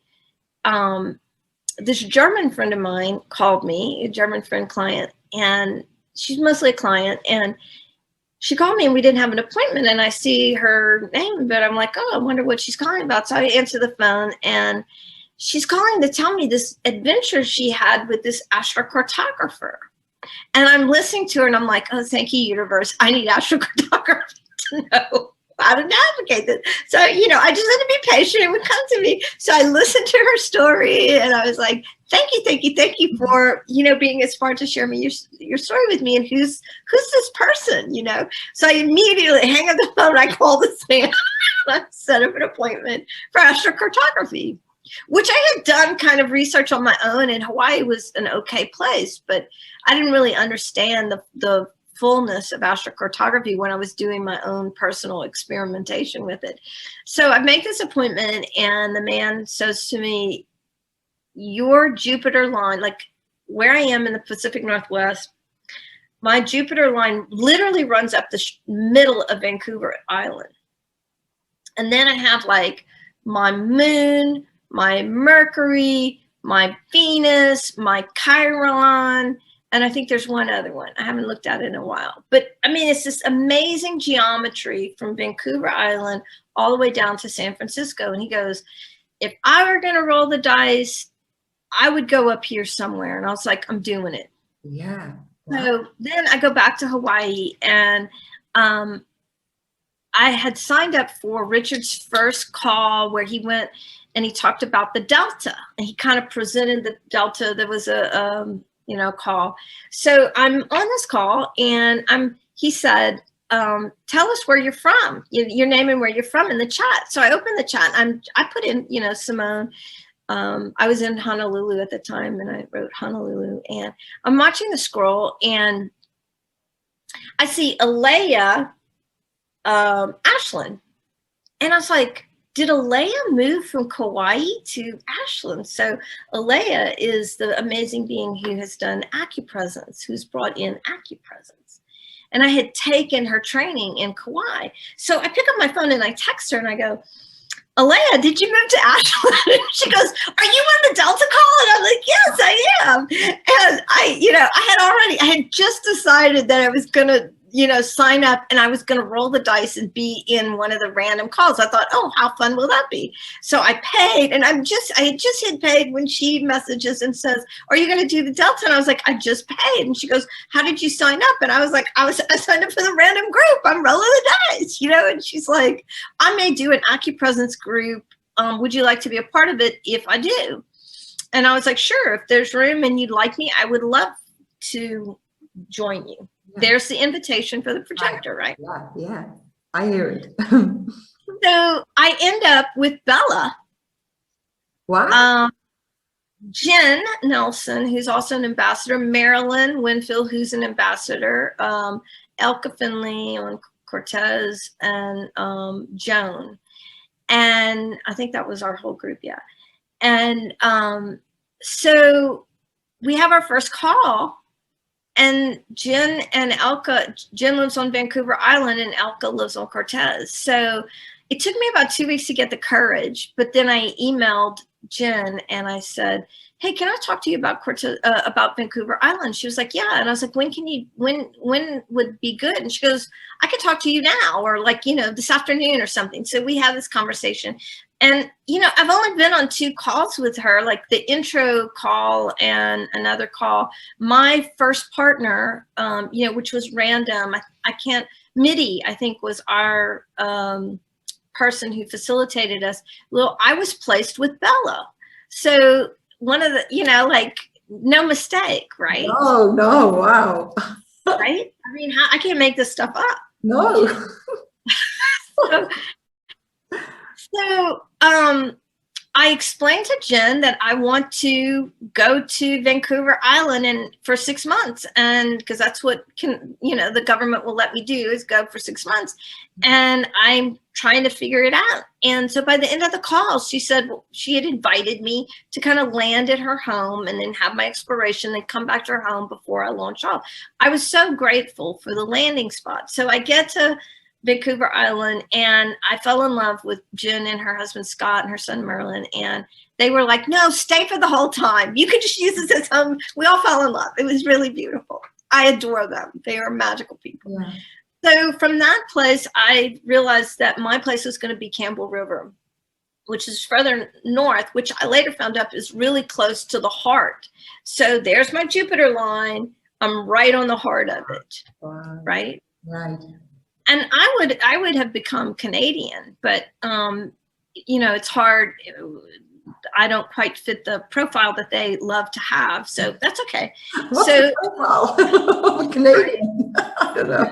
this German friend of mine called me, a German friend client, and she's mostly a client, and she called me and we didn't have an appointment, and I see her name, but I'm like, oh, I wonder what she's calling about. So I answer the phone, and she's calling to tell me this adventure she had with this astrocartographer. And I'm listening to her and I'm like, oh, thank you, universe. I need astrocartography to know how to navigate this. So, I just had to be patient. It would come to me. So I listened to her story and I was like, thank you for, being as far to share your story with me. And who's this person, So I immediately hang up the phone. I call this man. I set up an appointment for astrocartography, which I had done kind of research on my own, and Hawaii was an okay place, but I didn't really understand the fullness of astrocartography when I was doing my own personal experimentation with it. So I make this appointment, and the man says to me, your Jupiter line, like where I am in the Pacific Northwest, my Jupiter line literally runs up the middle of Vancouver Island. And then I have like my moon, my Mercury, my Venus, my Chiron, and I think there's one other one. I haven't looked at it in a while. But I mean, it's this amazing geometry from Vancouver Island all the way down to San Francisco. And he goes, if I were going to roll the dice, I would go up here somewhere. And I was like, I'm doing it. Yeah. Wow. So then I go back to Hawaii, and I had signed up for Richard's first call where he went and he talked about the Delta, and he kind of presented the Delta. There was a, call. So I'm on this call, and he said, tell us where you're from, your name and where you're from in the chat. So I opened the chat, and I put in, Simone. I was in Honolulu at the time, and I wrote Honolulu, and I'm watching the scroll, and I see Alea Ashland. And I was like, did Alea move from Kauai to Ashland? So Alea is the amazing being who has done acupresence, who's brought in acupresence. And I had taken her training in Kauai. So I pick up my phone and I text her and I go, Alea, did you move to Ashland? And she goes, are you on the Delta call? And I'm like, yes, I am. And I had just decided that I was going to, sign up, and I was going to roll the dice and be in one of the random calls. I thought, oh, how fun will that be? So I paid, and I had just hit paid when she messages and says, are you going to do the Delta? And I was like, I just paid. And she goes, how did you sign up? And I was like, I signed up for the random group. I'm rolling the dice, and she's like, I may do an acupresence group. Would you like to be a part of it if I do? And I was like, sure, if there's room and you'd like me, I would love to join you. There's the invitation for the projector, right? Yeah, I hear it. So I end up with Bella. Wow. Jen Nelson, who's also an ambassador, Marilyn Winfield, who's an ambassador, Elka Finley on Cortez, and Joan. And I think that was our whole group, yeah. And so we have our first call. And Jen and Elka, Jen lives on Vancouver Island and Elka lives on Cortez. So it took me about 2 weeks to get the courage, but then I emailed Jen and I said, hey, can I talk to you about Cortez, about Vancouver Island? She was like, yeah. And I was like, when would be good? And she goes, I could talk to you now, or like, this afternoon or something. So we had this conversation. And, I've only been on 2 calls with her, like the intro call and another call. My first partner, which was random, I can't, Mitty, I think was our person who facilitated us. Well, I was placed with Bella. So one of the, no mistake, right? Oh, no, wow. Right? I mean, I can't make this stuff up. No. So I explained to Jen that I want to go to Vancouver Island and for 6 months, and because that's what the government will let me do is go for 6 months, and I'm trying to figure it out. And so by the end of the call, she said she had invited me to kind of land at her home and then have my exploration and come back to her home before I launch off. I was so grateful for the landing spot. So I get to Vancouver Island, and I fell in love with Jen and her husband Scott and her son Merlin, and they were like, no, stay for the whole time. You could just use this as home. We all fell in love. It was really beautiful. I adore them. They are magical people. Yeah. So from that place, I realized that my place was going to be Campbell River, which is further north, which I later found out is really close to the heart. So there's my Jupiter line. I'm right on the heart of it. Wow. Right? Right. And I would have become Canadian, but it's hard. I don't quite fit the profile that they love to have, so that's okay. What's the profile? Canadian. I don't know.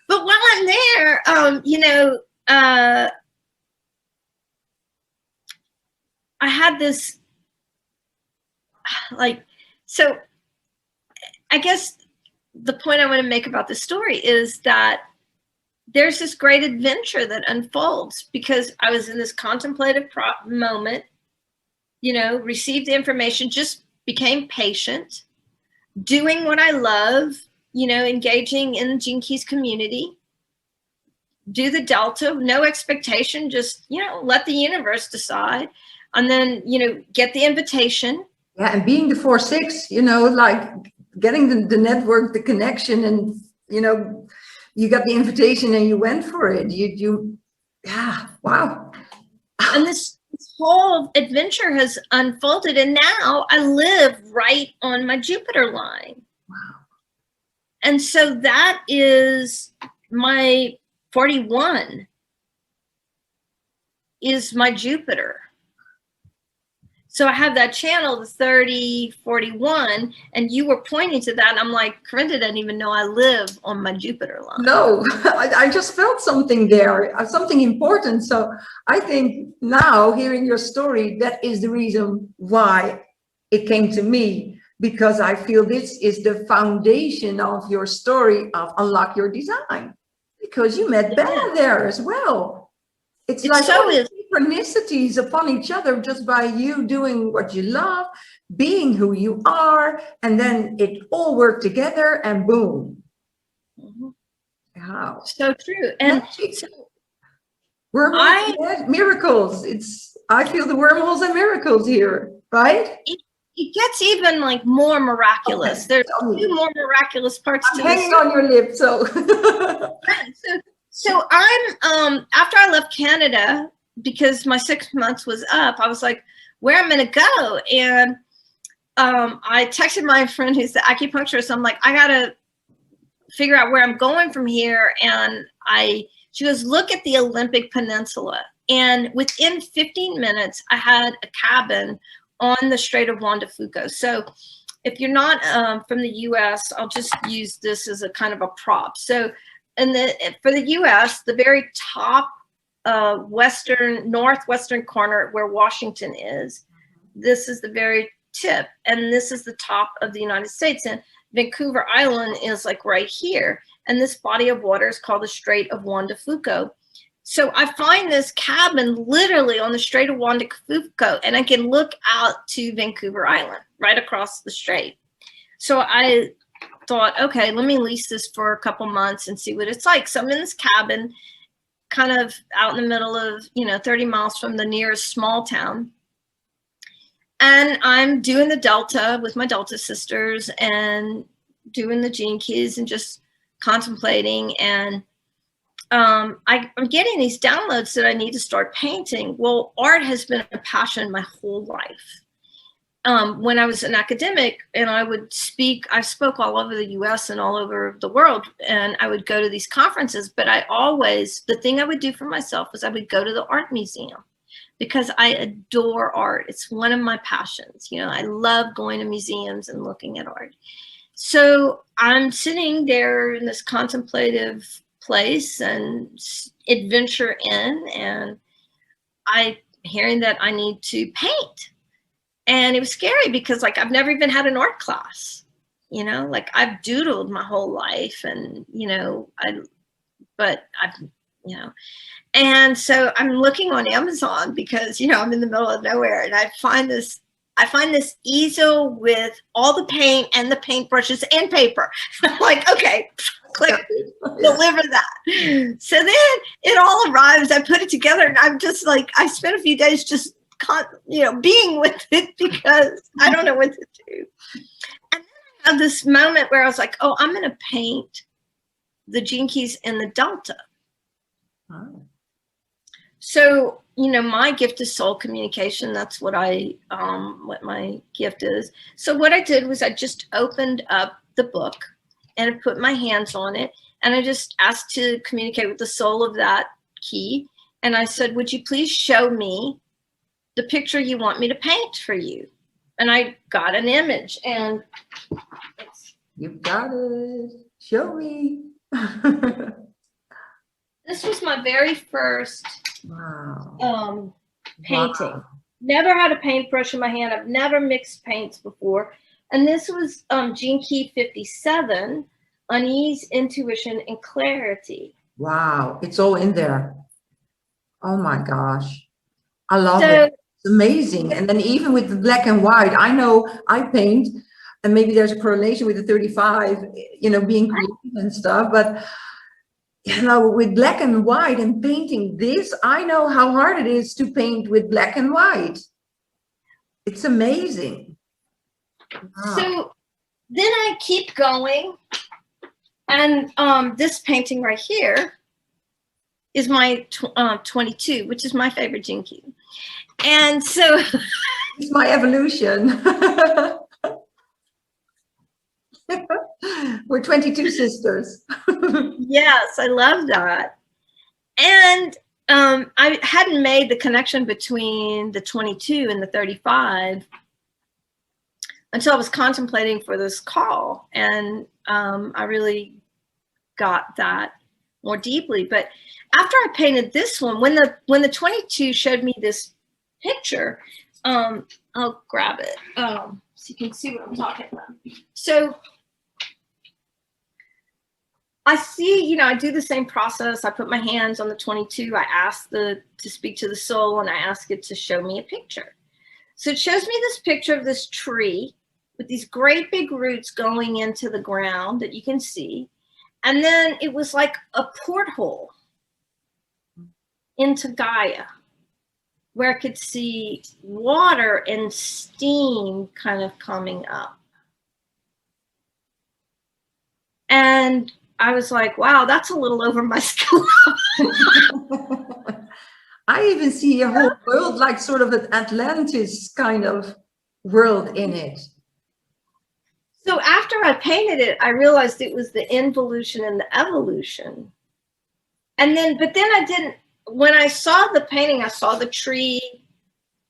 But while I'm there, I had this so I guess the point I want to make about this story is that there's this great adventure that unfolds because I was in this contemplative moment, received the information, just became patient, doing what I love, engaging in Gene Keys community, do the Delta, no expectation, just, let the universe decide. And then, get the invitation. Yeah, and being the 4-6, getting the network, the connection, and you got the invitation and you went for it. Yeah, wow. And this whole adventure has unfolded, and now I live right on my Jupiter line. Wow. And so that is my 41 is my Jupiter. So I have that channel, the 30, 41, and you were pointing to that. And I'm like, Corinda doesn't even know I live on my Jupiter line. No, I just felt something there, something important. So I think now hearing your story, that is the reason why it came to me, because I feel this is the foundation of your story of Unlock Your Design, because you met Ben there as well. It's like synchronicities upon each other just by you doing what you love, being who you are, and then it all worked together and boom. Mm-hmm. Wow. So true. And so miracles. I feel the wormholes and miracles here, right? It gets even more miraculous. Okay. There's two more miraculous parts to this. Hanging on your lip, so. So I'm after I left Canada, because my 6 months was up, I was like, where am I going to go? And I texted my friend who's the acupuncturist. I'm like, I got to figure out where I'm going from here. And she goes, look at the Olympic Peninsula. And within 15 minutes, I had a cabin on the Strait of Juan de Fuca. So if you're not from the US, I'll just use this as a kind of a prop. So for the US, the very top northwestern corner where Washington is, this is the very tip, and this is the top of the United States. And Vancouver Island is right here, and this body of water is called the Strait of Juan de Fuca. So I find this cabin literally on the Strait of Juan de Fuca, and I can look out to Vancouver Island right across the strait. So I thought, okay, let me lease this for a couple months and see what it's like. So I'm in this cabin, kind of out in the middle of, 30 miles from the nearest small town. And I'm doing the Delta with my Delta sisters and doing the Gene Keys and just contemplating. And I'm getting these downloads that I need to start painting. Well, art has been a passion my whole life. When I was an academic and I spoke all over the US and all over the world, and I would go to these conferences, but the thing I would do for myself was I would go to the art museum because I adore art. It's one of my passions. I love going to museums and looking at art. So I'm sitting there in this contemplative place and adventure in, and hearing that I need to paint. And it was scary because like I've never even had an art class, you know, like I've doodled my whole life and, you know, you know, and so I'm looking on Amazon because, you know, I'm in the middle of nowhere and I find this easel with all the paint and the paintbrushes and paper. I'm like, okay, click, deliver that. So then it all arrives. I put it together and I'm just like, I spent a few days just, you know, being with it because I don't know what to do. And then I had this moment where I was like, oh, I'm going to paint the gene keys in the delta. Oh. So, you know, my gift is soul communication. That's what what my gift is. So what I did was I just opened up the book and I put my hands on it and I just asked to communicate with the soul of that key. And I said, would you please show me the picture you want me to paint for you? And I got an image and you got it. Show me. This was my very first painting. Wow. Never had a paintbrush in my hand. I've never mixed paints before. And this was Gene Key 57, Unease, Intuition, and Clarity. Wow, it's all in there. Oh my gosh. I love it. It's amazing. And then even with the black and white, I know I paint, and maybe there's a correlation with the 35, you know, being creative and stuff, but you know, with black and white and painting this, I know how hard it is to paint with black and white. It's amazing. Wow. So then I keep going. And this painting right here is my 22, which is my favorite gene key. And so it's my evolution. We're 22 sisters. Yes, I love that. And I hadn't made the connection between the 22 and the 35 until I was contemplating for this call. And I really got that more deeply. But after I painted this one, when the 22 showed me this picture, I'll grab it so you can see what I'm talking about. So I see, you know, I do the same process. I put my hands on the 22. I ask to speak to the soul, and I ask it to show me a picture. So it shows me this picture of this tree with these great big roots going into the ground that you can see. And then it was like a porthole into Gaia, where I could see water and steam kind of coming up. And I was like, wow, that's a little over my skill. I even see a whole world, like sort of an Atlantis kind of world in it. So after I painted it, I realized it was the involution and the evolution. And then, but then I didn't, when I saw the painting, I saw the tree,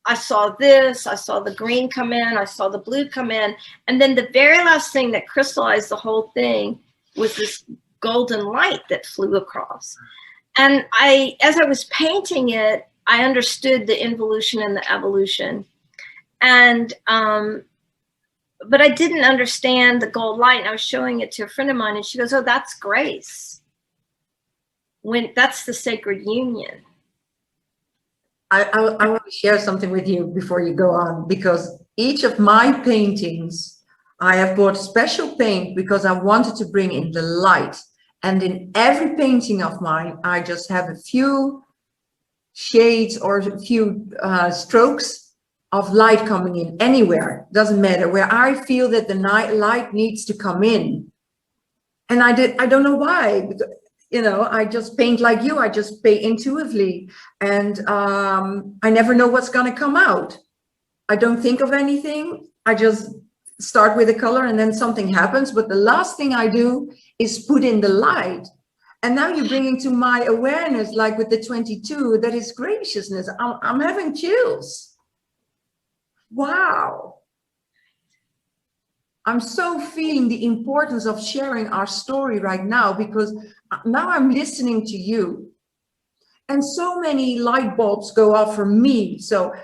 I saw this, I saw the green come in, I saw the blue come in. And then the very last thing that crystallized the whole thing was this golden light that flew across. And as I was painting it, I understood the involution and the evolution. And, but I didn't understand the gold light. And I was showing it to a friend of mine and she goes, oh, that's grace. That's the sacred union. I want to share something with you before you go on, because each of my paintings, I have bought special paint because I wanted to bring in the light. And in every painting of mine, I just have a few shades or a few strokes of light coming in anywhere. Doesn't matter where I feel that the light needs to come in. And I don't know why. You know, I just paint like you. I just paint intuitively, and I never know what's going to come out. I don't think of anything. I just start with a color and then something happens. But the last thing I do is put in the light. And now you're bringing to my awareness, like with the 22, that is graciousness. I'm having chills. Wow. I'm so feeling the importance of sharing our story right now, because now I'm listening to you And so many light bulbs go off for me. So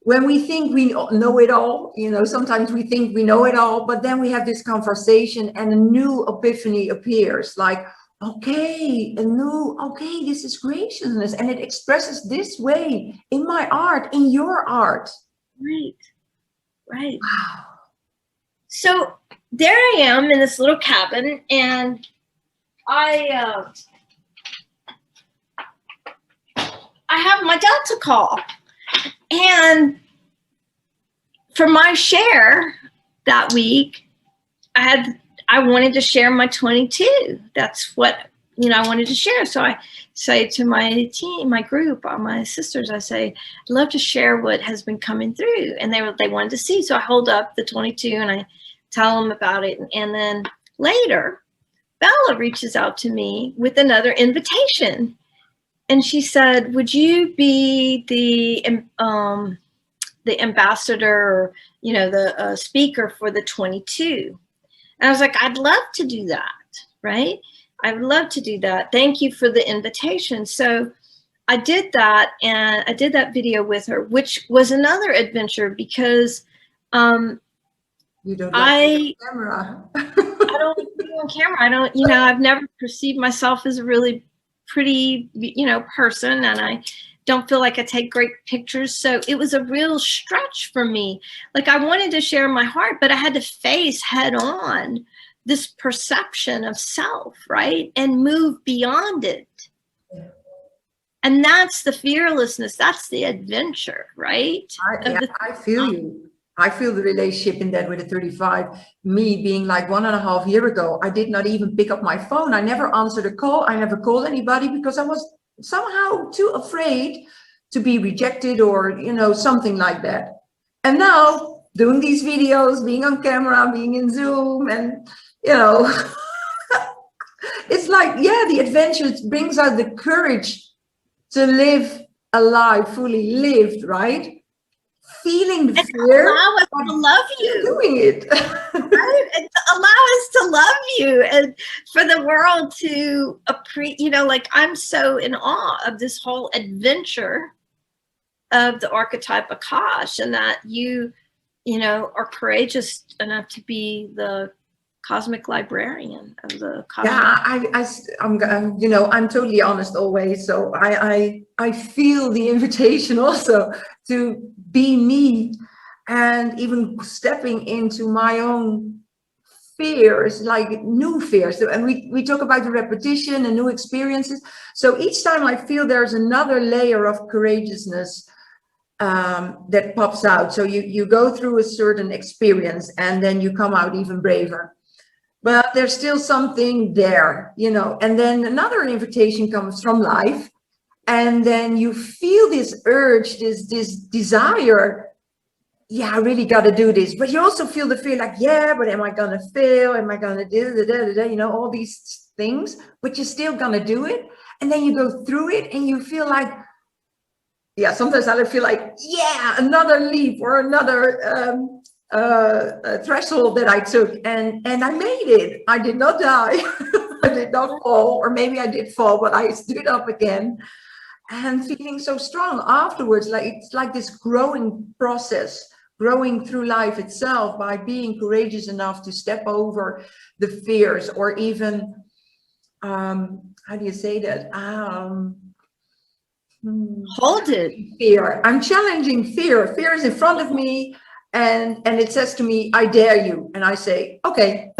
when we think we know it all, you know, sometimes we think we know it all, but then we have this conversation and a new epiphany appears, like, okay, okay, this is graciousness, and it expresses this way in my art, in your art. Right, right. Wow. So there I am in this little cabin, and I have my Delta call. And for my share that week, I wanted to share my 22. That's what, you know, I wanted to share. So I say to my team, my group, my sisters, I say, I'd love to share what has been coming through. And they wanted to see. So I hold up the 22 and I tell them about it. And then later, Bella reaches out to me with another invitation. And she said, would you be the ambassador, or, you know, the speaker for the 22? And I was like, I'd love to do that, right? I would love to do that. Thank you for the invitation. So I did that, and I did that video with her, which was another adventure because you don't like camera. I don't like being on camera. I don't, you know, I've never perceived myself as a really pretty, you know, person, and I don't feel like I take great pictures. So it was a real stretch for me. Like, I wanted to share my heart, but I had to face head on this perception of self, right? And move beyond it. And that's the fearlessness. That's the adventure, right? I feel you. I feel the relationship in that with the 35. Me being like 1.5 years ago, I did not even pick up my phone. I never answered a call. I never called anybody because I was somehow too afraid to be rejected or, you know, something like that. And now doing these videos, being on camera, being in Zoom, and, you know, it's like, yeah, the adventure brings out the courage to live a life fully lived, right? Feeling the fear, allow us to love you, doing it. Right? And allow us to love you, and for the world to appreciate, you know, like, I'm so in awe of this whole adventure of the Archetype Akasha, and that you know, are courageous enough to be the cosmic librarian of the cosmic. Yeah, I'm you know, I'm totally honest always. So I feel the invitation also to be me, and even stepping into my own fears, like new fears. And we talk about the repetition and new experiences. So each time I feel there's another layer of courageousness that pops out. So you go through a certain experience and then you come out even braver. But there's still something there, you know, and then another invitation comes from life. And then you feel this urge, this desire. Yeah, I really got to do this. But you also feel the fear, like, yeah, but am I going to fail? Am I going to do, you know, all these things, but you're still going to do it. And then you go through it and you feel like, yeah, sometimes I feel like, yeah, another leap or another threshold that I took, and I made it. I did not die. I did not fall, or maybe I did fall, but I stood up again, and feeling so strong afterwards. Like, it's like this growing process, growing through life itself by being courageous enough to step over the fears, or even how do you say that? Hold it. Fear. I'm challenging fear. Fear is in front of me. And it says to me, I dare you. And I say, okay.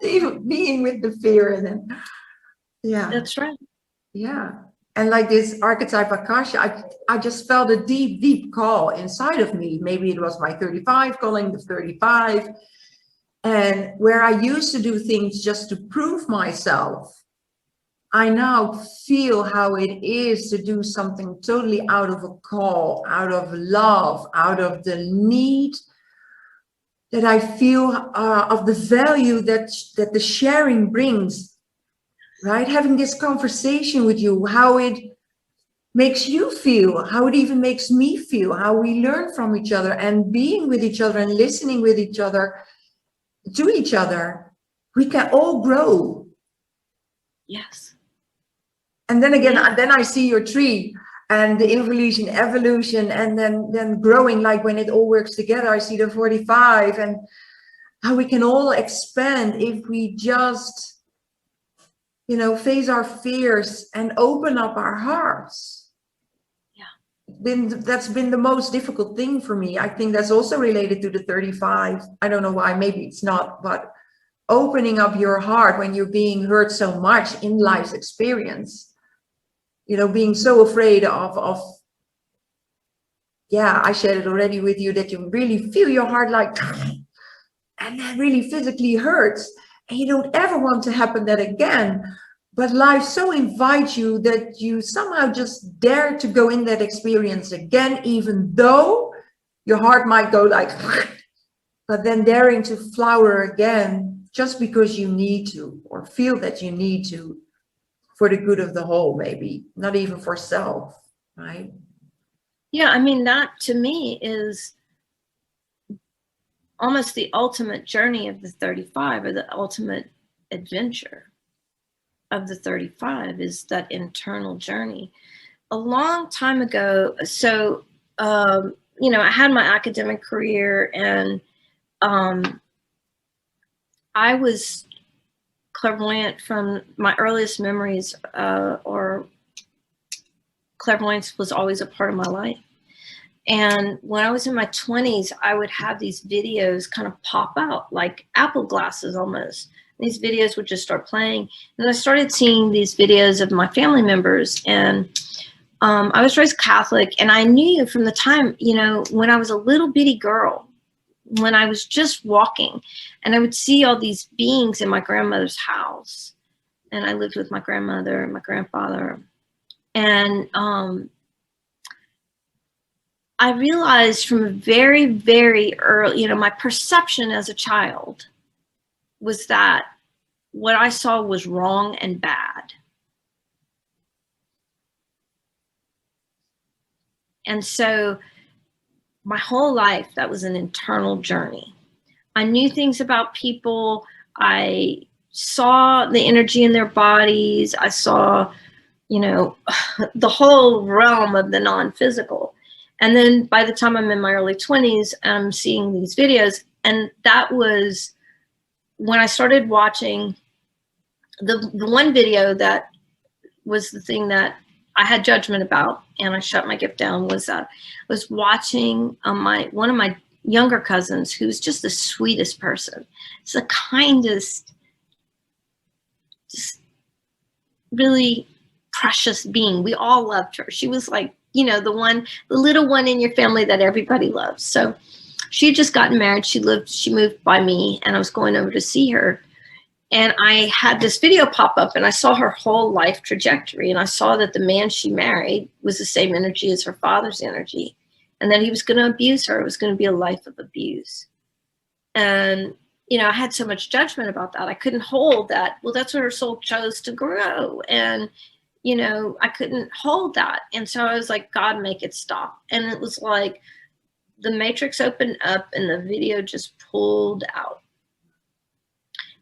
Even being with the fear. And then, yeah. That's right. Yeah. And like this Archetype Akasha, I just felt a deep, deep call inside of me. Maybe it was my 35 calling the 35. And where I used to do things just to prove myself, I now feel how it is to do something totally out of a call, out of love, out of the need that I feel of the value that the sharing brings, right? Having this conversation with you, how it makes you feel, how it even makes me feel, how we learn from each other, and being with each other and listening with each other, to each other, we can all grow. Yes. And then again, then I see your tree and the evolution, and then growing, like when it all works together, I see the 45 and how we can all expand if we just, you know, face our fears and open up our hearts. That's been the most difficult thing for me. I think that's also related to the 35. I don't know why, maybe it's not, but opening up your heart when you're being hurt so much in life's experience, you know, being so afraid of yeah, I shared it already with you, that you really feel your heart like, and that really physically hurts, and you don't ever want to happen that again. But life so invites you that you somehow just dare to go in that experience again, even though your heart might go like, but then daring to flower again just because you need to, or feel that you need to, for the good of the whole, maybe not even for self, right? Yeah, I mean, that to me is almost the ultimate journey of the 35, or the ultimate adventure of the 35, is that internal journey. A long time ago, so, you know, I had my academic career, and I was clairvoyant from my earliest memories, or clairvoyance was always a part of my life. And when I was in my 20s, I would have these videos kind of pop out like apple glasses almost. These videos would just start playing. And I started seeing these videos of my family members. And I was raised Catholic. And I knew from the time, you know, when I was a little bitty girl, when I was just walking, and I would see all these beings in my grandmother's house. And I lived with my grandmother and my grandfather. And I realized from a very, very early, you know, my perception as a child was that what I saw was wrong and bad. And so my whole life, that was an internal journey. I knew things about people. I saw the energy in their bodies. I saw, you know, the whole realm of the non-physical. And then by the time I'm in my early 20s, I'm seeing these videos. And that was when I started watching the one video that was the thing that I had judgment about, and I shut my gift down, was watching one of my younger cousins, who's just the sweetest person. It's the kindest, just really precious being. We all loved her. She was like, you know, the little one in your family that everybody loves. So she had just gotten married. She moved by me, and I was going over to see her. And I had this video pop up, and I saw her whole life trajectory. And I saw that the man she married was the same energy as her father's energy, and that he was going to abuse her. It was going to be a life of abuse. And, you know, I had so much judgment about that. I couldn't hold that. Well, that's what her soul chose to grow. And, you know, I couldn't hold that. And so I was like, God, make it stop. And it was like the matrix opened up and the video just pulled out.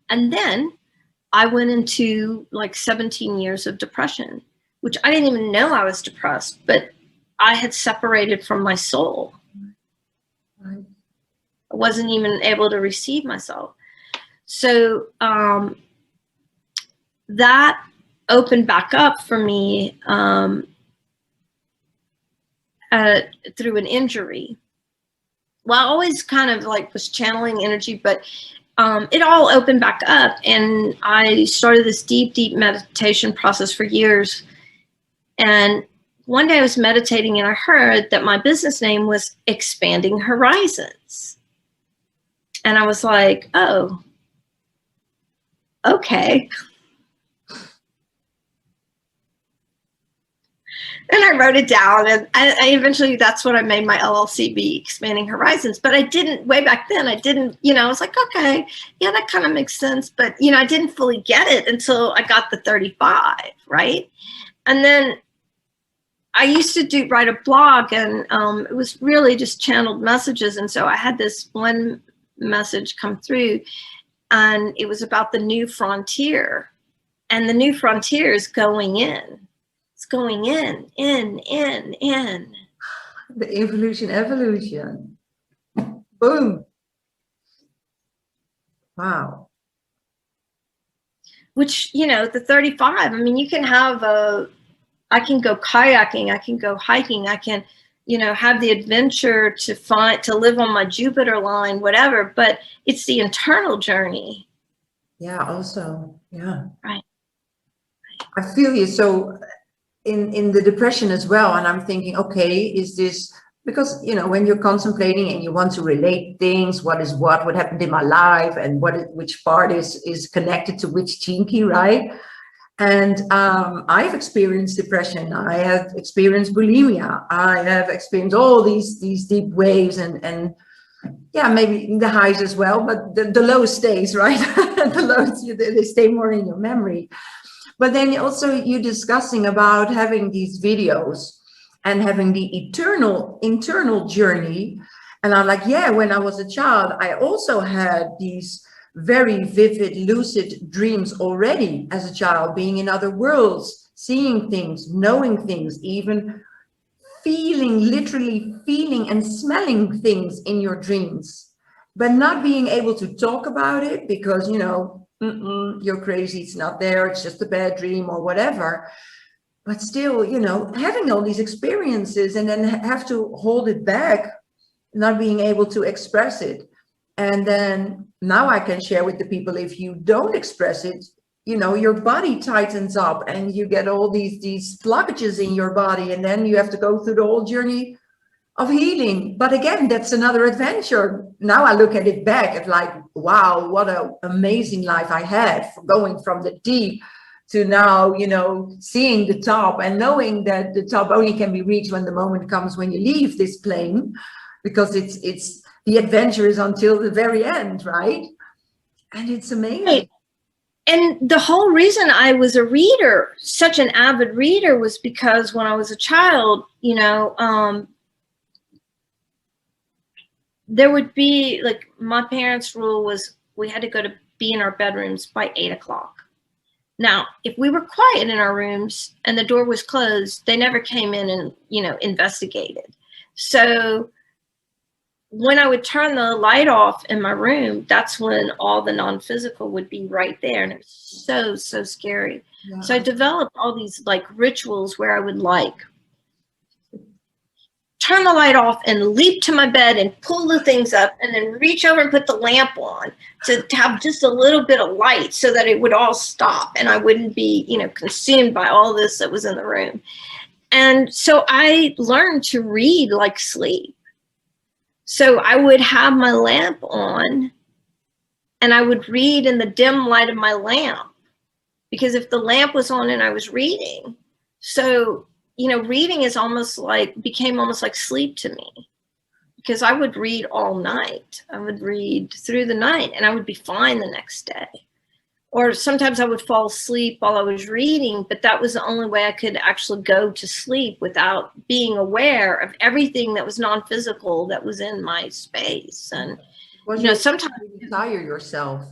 And then I went into like 17 years of depression, which I didn't even know I was depressed, but I had separated from my soul. Right. I wasn't even able to receive myself. So that opened back up for me through an injury. Well, I always kind of like was channeling energy, but it all opened back up, and I started this deep, deep meditation process for years. And one day I was meditating, and I heard that my business name was Expanding Horizons. And I was like, oh, okay. And I wrote it down, and I eventually, that's what I made my LLC be, Expanding Horizons. But I didn't, way back then, I didn't, you know, I was like, okay, yeah, that kind of makes sense. But, you know, I didn't fully get it until I got the 35, right? And then I used to write a blog, and it was really just channeled messages. And so I had this one message come through, and it was about the new frontier. And the new frontier is going in. It's going in. The evolution. Boom. Wow. Which, you know, the 35, I mean, you can have I can go kayaking, I can go hiking, I can, you know, have the adventure to live on my Jupiter line, whatever, but it's the internal journey. Yeah, also. Yeah. Right. I feel you. So in the depression as well, and I'm thinking, okay, is this because, you know, when you're contemplating and you want to relate things, what happened in my life, and which part is connected to which chinky, right? And I've experienced depression. I have experienced bulimia. I have experienced all these deep waves, and yeah, maybe the highs as well, but the low stays, right? The lows, they stay more in your memory. But then also you're discussing about having these videos and having the internal journey. And I'm like, yeah, when I was a child, I also had these very vivid, lucid dreams already as a child, being in other worlds, seeing things, knowing things, even literally feeling and smelling things in your dreams, but not being able to talk about it because, you know, you're crazy, it's not there, it's just a bad dream or whatever. But still, you know, having all these experiences and then have to hold it back, not being able to express it. And then now I can share with the people, if you don't express it, you know, your body tightens up and you get all these blockages in your body, and then you have to go through the whole journey of healing. But again, that's another adventure. Now I look at it back at like, wow, what an amazing life I had, going from the deep to now, you know, seeing the top and knowing that the top only can be reached when the moment comes when you leave this plane, because it's the adventure is until the very end, right? And it's amazing. Right. And the whole reason I was a reader, such an avid reader, was because when I was a child, you know, there would be, like, my parents' rule was we had to be in our bedrooms by 8 o'clock. Now, if we were quiet in our rooms and the door was closed, they never came in and, you know, investigated. So when I would turn the light off in my room, that's when all the non-physical would be right there. And it was so scary. Yeah. So I developed all these like rituals where I would like turn the light off and leap to my bed and pull the things up and then reach over and put the lamp on to have just a little bit of light so that it would all stop and I wouldn't be, you know, consumed by all this that was in the room. And so I learned to read like sleep. So I would have my lamp on and I would read in the dim light of my lamp, because if the lamp was on and I was reading, so, you know, reading is became almost like sleep to me, because I would read all night. I would read through the night and I would be fine the next day. Or sometimes I would fall asleep while I was reading, but that was the only way I could actually go to sleep without being aware of everything that was non-physical that was in my space. And, you know, sometimes you tire yourself,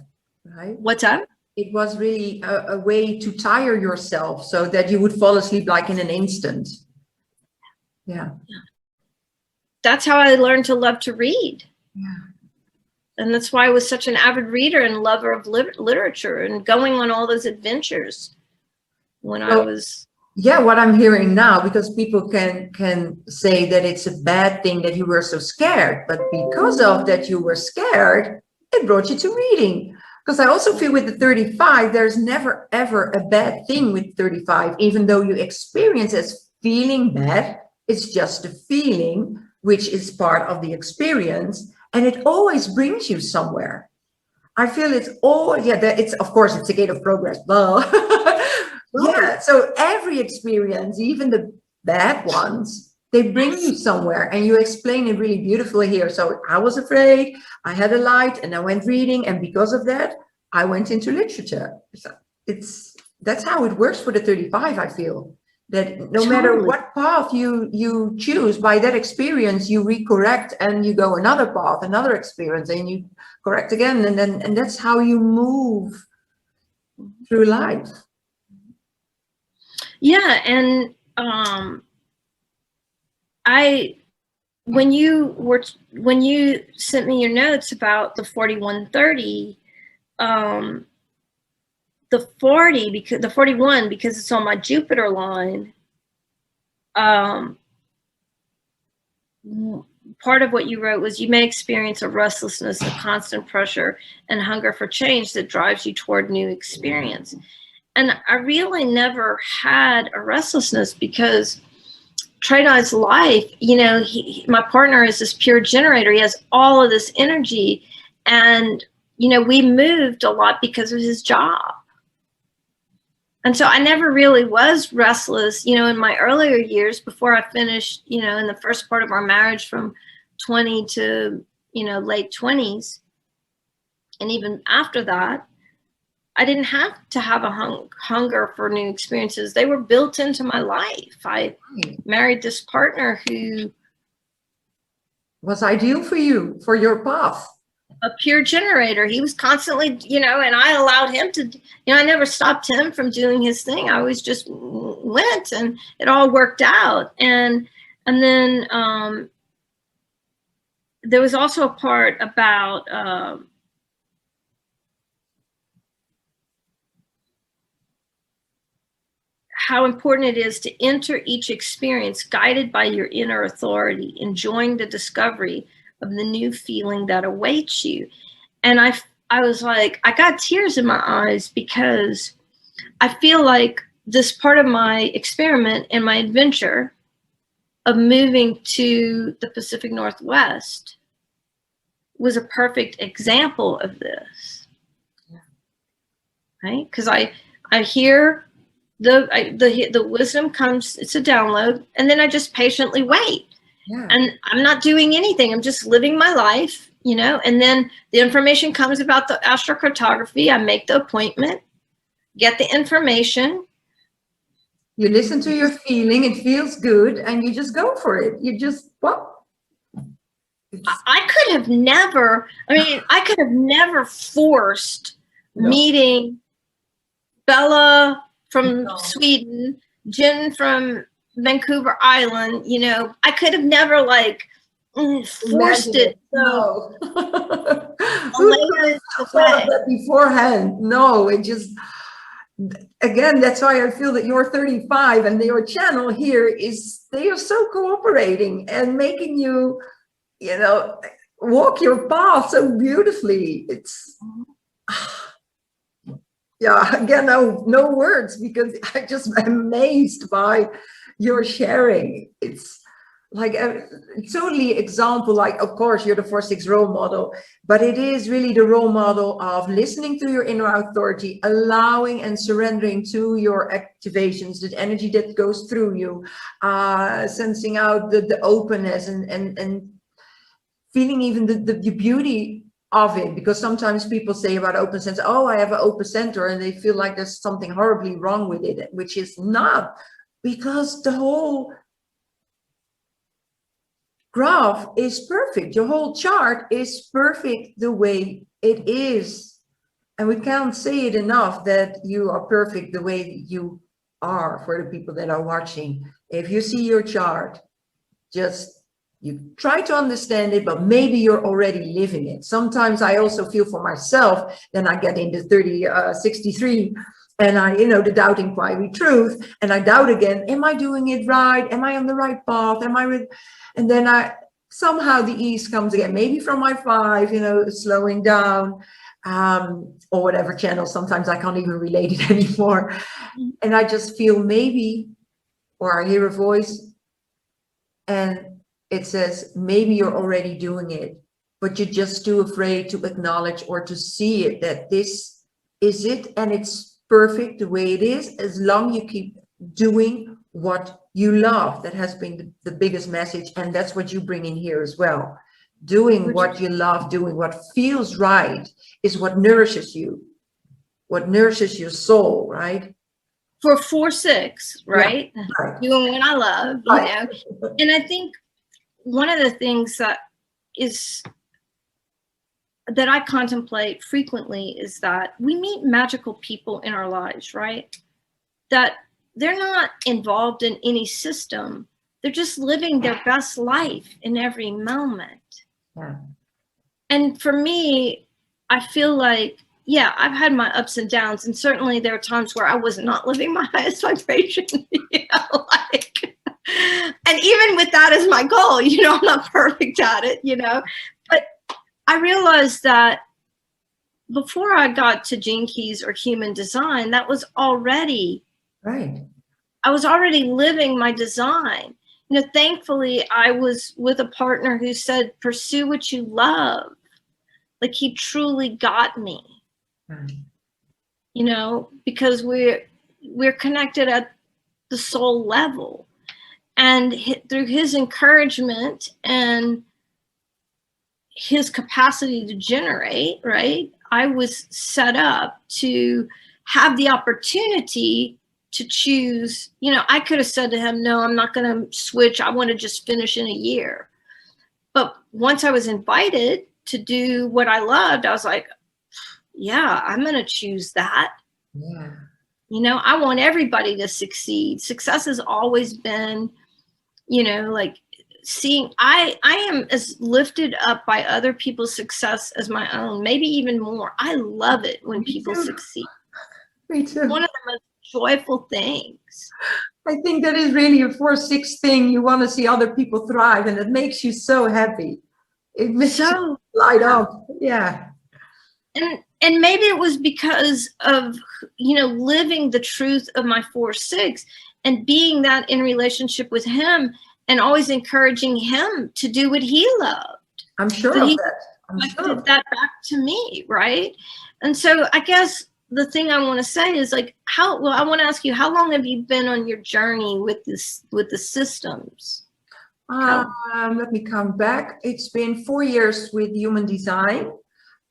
right? What's that? It was really a way to tire yourself so that you would fall asleep like in an instant. Yeah. That's how I learned to love to read. Yeah. And that's why I was such an avid reader and lover of literature and going on all those adventures when I was. Yeah, what I'm hearing now, because people can say that it's a bad thing that you were so scared, but because of that you were scared, it brought you to reading. Because I also feel with the 35, there's never, ever a bad thing with 35, even though you experience as feeling bad, it's just a feeling, which is part of the experience. And it always brings you somewhere. I feel it's all, yeah, it's, of course, it's a gate of progress. Well, yeah, so every experience, even the bad ones, they bring you somewhere, and you explain it really beautifully here. So I was afraid, I had a light, and I went reading, and because of that, I went into literature. So that's how it works for the 35, I feel. That no matter what path you choose, by that experience you recorrect and you go another path, another experience, and you correct again, and that's how you move through life. Yeah, and when you sent me your notes about the 4130, the 41, because it's on my Jupiter line, part of what you wrote was you may experience a restlessness, a constant pressure and hunger for change that drives you toward new experience. And I really never had a restlessness because Trade-Eye's life, you know, my partner is this pure generator. He has all of this energy. And, you know, we moved a lot because of his job. And so I never really was restless, you know, in my earlier years before I finished, you know, in the first part of our marriage from 20 to, you know, late 20s. And even after that, I didn't have to have a hunger for new experiences. They were built into my life. I married this partner who was ideal for you, for your path. A pure generator. He was constantly, you know, and I allowed him to, you know, I never stopped him from doing his thing. I always just went and it all worked out. And then there was also a part about how important it is to enter each experience guided by your inner authority, enjoying the discovery of the new feeling that awaits you. And I was like, I got tears in my eyes because I feel like this part of my experiment and my adventure of moving to the Pacific Northwest was a perfect example of this. Yeah. Right? Because I hear the wisdom comes, it's a download, and then I just patiently wait. Yeah. And I'm not doing anything. I'm just living my life, you know, and then the information comes about the astrocartography. I make the appointment, get the information. You listen to your feeling, it feels good, and you just go for it. You just, well. I could have never forced meeting Bella from Sweden, Jen from Vancouver Island, you know, I could have never like forced it. No. Who thought of that beforehand? No, it just, again, that's why I feel that you're 35 and your channel here is, they are so cooperating and making you, you know, walk your path so beautifully. It's, yeah, again, no words, because I just am amazed by your sharing. It's like a totally example, like, of course, you're the 4-6 role model, but it is really the role model of listening to your inner authority, allowing and surrendering to your activations, the energy that goes through you, sensing out the openness and feeling even the beauty of it, because sometimes people say about open sense, oh, I have an open center, and they feel like there's something horribly wrong with it, which is not, because the whole graph is perfect. Your whole chart is perfect the way it is. And we can't say it enough that you are perfect the way that you are for the people that are watching. If you see your chart, just you try to understand it, but maybe you're already living it. Sometimes I also feel for myself, then I get into 63 and I, you know, the doubt inquiry truth, and I doubt again, am I doing it right? Am I on the right path? Am I with, and then I somehow the ease comes again, maybe from my 5, you know, slowing down, or whatever channel. Sometimes I can't even relate it anymore. And I just feel maybe, or I hear a voice and it says, maybe you're already doing it, but you're just too afraid to acknowledge or to see it, that this is it and it's perfect the way it is, as long as you keep doing what you love. That has been the biggest message, and that's what you bring in here as well. Doing what you love, doing what feels right is what nourishes you, what nourishes your soul, right? For 4-6, right? Yeah, right. Doing what I love, you know. And I think one of the things that I contemplate frequently is that we meet magical people in our lives, right? That they're not involved in any system. They're just living their best life in every moment. Yeah. And for me, I feel like, yeah, I've had my ups and downs, and certainly there are times where I was not living my highest vibration, like, and even with that as my goal, I'm not perfect at it, but I realized that before I got to Gene Keys or human design, that was already, right. I was already living my design. Thankfully, I was with a partner who said, pursue what you love. Like, he truly got me, because we're connected at the soul level. And through his encouragement and his capacity to generate, right, I was set up to have the opportunity to choose. I could have said to him, no, I'm not going to switch. I want to just finish in a year. But once I was invited to do what I loved, I was like, yeah, I'm going to choose that. Yeah. I want everybody to succeed. Success has always been, like seeing, I am as lifted up by other people's success as my own, maybe even more. I love it when people succeed. Me too. One of the most joyful things. I think that is really a 4-6 thing. You want to see other people thrive, and it makes you so happy. It makes you light up. Yeah. And maybe it was because of, living the truth of my 4-6 and being that in relationship with him and always encouraging him to do what he loved. I'm sure of that. I'm sure. That back to me, right? And so I guess the thing I want to say is like, I want to ask you, how long have you been on your journey with the systems? Let me count back. It's been 4 years with human design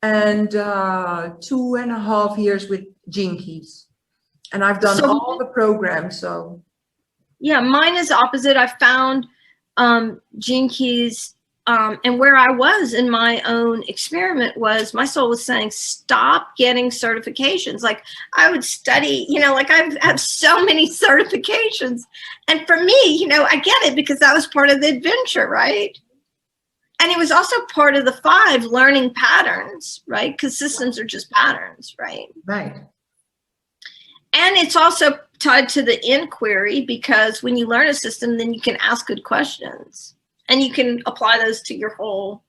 and 2.5 years with Gene Keys. And I've done all the programs, so. Yeah, mine is opposite. I found Gene Keys, and where I was in my own experiment was my soul was saying, stop getting certifications. Like, I would study, like I've had so many certifications. And for me, I get it because that was part of the adventure, right? And it was also part of the 5 learning patterns, right? Because systems are just patterns, right? Right. And it's also tied to the inquiry, because when you learn a system, then you can ask good questions and you can apply those to your whole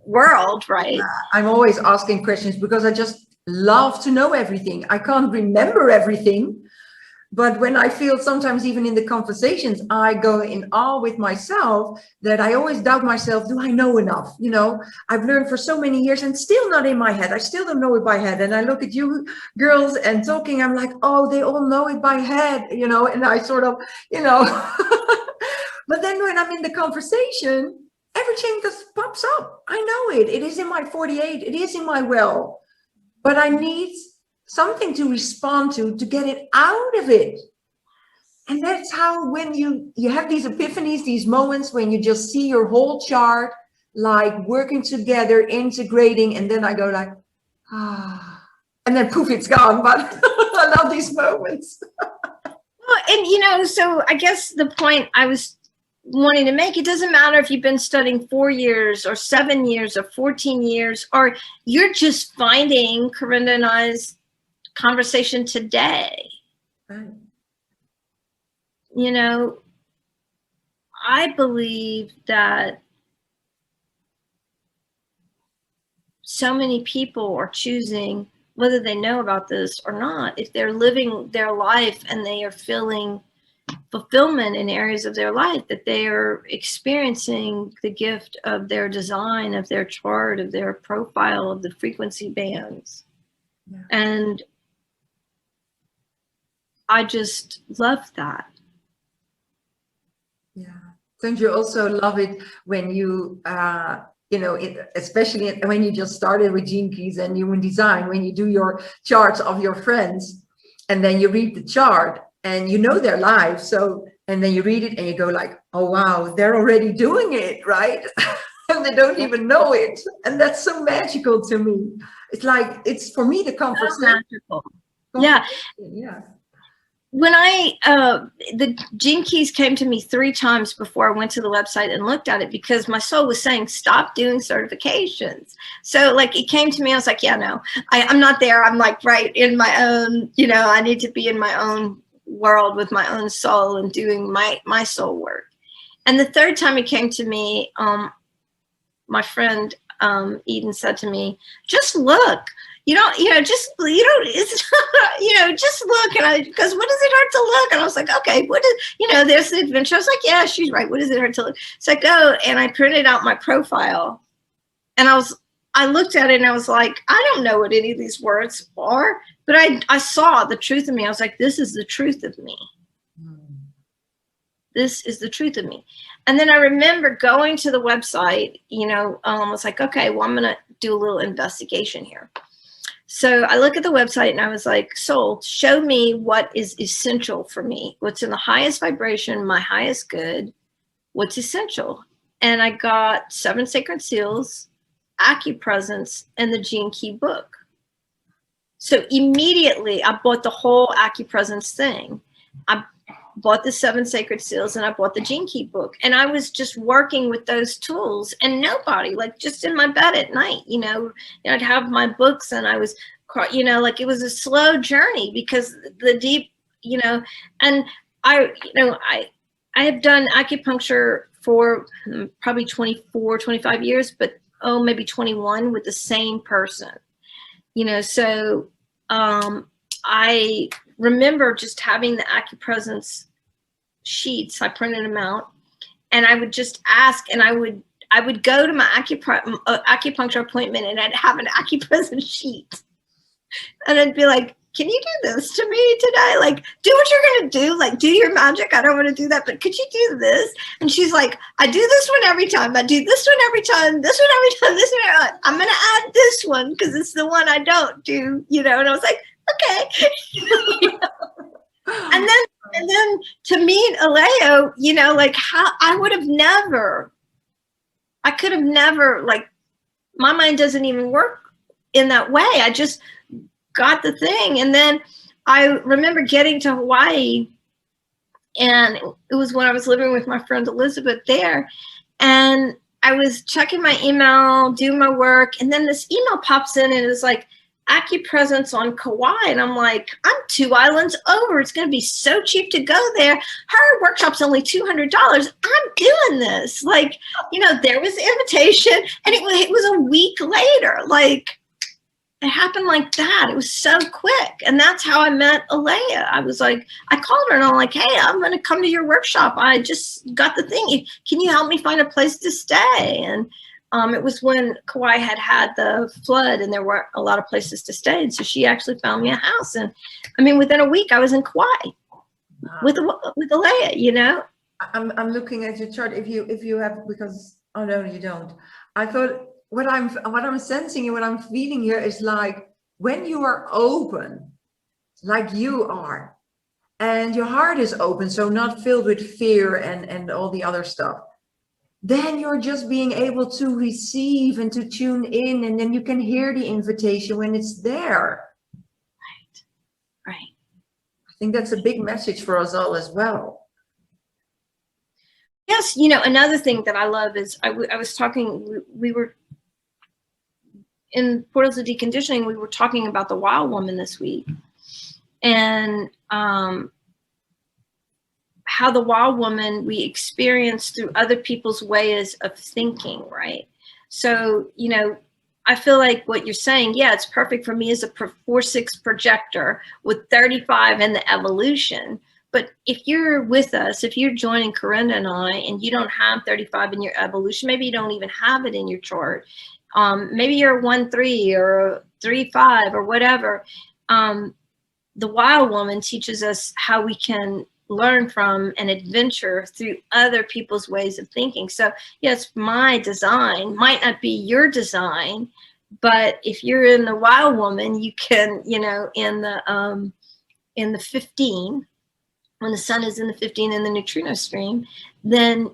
world, right? I'm always asking questions because I just love to know everything. I can't remember everything. But when I feel sometimes even in the conversations, I go in awe with myself that I always doubt myself. Do I know enough? I've learned for so many years and still not in my head. I still don't know it by head. And I look at you girls and talking, I'm like, oh, they all know it by head, and I sort of, but then when I'm in the conversation, everything just pops up. I know it. It is in my 48. It is in my well, but I need something to respond to get it out of it. And that's how, when you have these epiphanies, these moments when you just see your whole chart like working together, integrating, and then I go like, and then poof, it's gone. But I love these moments. Well, and so I guess the point I was wanting to make, it doesn't matter if you've been studying 4 years or 7 years or 14 years, or you're just finding Corinda and I's conversation today. Right. I believe that so many people are choosing, whether they know about this or not, if they're living their life and they are feeling fulfillment in areas of their life, that they are experiencing the gift of their design, of their chart, of their profile, of the frequency bands. Yeah. And I just love that. Yeah. Don't you also love it when you, especially when you just started with Gene Keys and human design, when you do your charts of your friends and then you read the chart and their lives. So, and then you read it and you go like, oh, wow, they're already doing it, right? And they don't even know it. And that's so magical to me. It's like, it's for me, the conversation. So magical. Yeah. Yeah. when the Gene Keys came to me 3 times before I went to the website and looked at it, because my soul was saying, stop doing certifications. So like it came to me, I was like, yeah, no, I'm not there. I'm like right in my own, you know, I need to be in my own world with my own soul and doing my soul work. And the 3rd time it came to me, my friend Eden said to me, just look. Just look. And because what does it hurt to look? And I was like, okay, there's the adventure. I was like, yeah, she's right. What does it hurt to look? So I go and I printed out my profile, and I looked at it and I was like, I don't know what any of these words are, but I saw the truth of me. I was like, this is the truth of me. This is the truth of me. And then I remember going to the website, I was like, okay, well, I'm going to do a little investigation here. So I look at the website and I was like, soul, show me what is essential for me. What's in the highest vibration, my highest good, what's essential. And I got 7 sacred seals, acupresence, and the Gene Key book. So immediately I bought the whole acupresence thing. I bought the 7 sacred seals and I bought the Gene Key book. And I was just working with those tools, and nobody, like just in my bed at night, I'd have my books, and I was, like it was a slow journey, because the deep, and I have done acupuncture for probably 24, 25 years, but maybe 21 with the same person, so I remember just having the acupresence sheets. I printed them out, and I would just ask, and I would go to my acupuncture appointment, and I'd have an acupresence sheet, and I'd be like, can you do this to me today? Like, do what you're going to do. Like, do your magic. I don't want to do that, but could you do this? And she's like, I do this one every time. I do this one every time, this one every time, this one every time. I'm going to add this one because it's the one I don't do, and I was like, okay. And then to meet Aleo, like how I could have never, like, my mind doesn't even work in that way. I just got the thing. And then I remember getting to Hawaii, and it was when I was living with my friend Elizabeth there, and I was checking my email, doing my work, and then this email pops in, and it was like, acupresence on Kauai. And I'm like, I'm 2 islands over. It's going to be so cheap to go there. Her workshop's only $200. I'm doing this. Like, there was the invitation, and it was a week later. Like, it happened like that. It was so quick. And that's how I met Alea. I was like, I called her and I'm like, hey, I'm going to come to your workshop. I just got the thing. Can you help me find a place to stay? And it was when Kauai had the flood, and there weren't a lot of places to stay. And so she actually found me a house. And I mean, within a week I was in Kauai with Alea, I'm looking at your chart. If you have, because, oh no, you don't. I thought what I'm sensing and what I'm feeling here is like when you are open, like you are, and your heart is open, so not filled with fear and all the other stuff, then you're just being able to receive and to tune in, and then you can hear the invitation when it's there. Right. I think that's a big message for us all as well. Yes, another thing that I love is I was talking, we were in Portals of Deconditioning, we were talking about the wild woman this week, and how the wild woman we experience through other people's ways of thinking, right? So, I feel like what you're saying, yeah, it's perfect for me as a 4/6 projector with 35 in the evolution. But if you're with us, if you're joining Corinda and I, and you don't have 35 in your evolution, maybe you don't even have it in your chart. Maybe you're a 1/3 or a 3/5 or whatever. The wild woman teaches us how we can learn from and adventure through other people's ways of thinking. So yes, my design might not be your design, but if you're in the wild woman, you can, in the 15, when the sun is in the 15 in the neutrino stream, then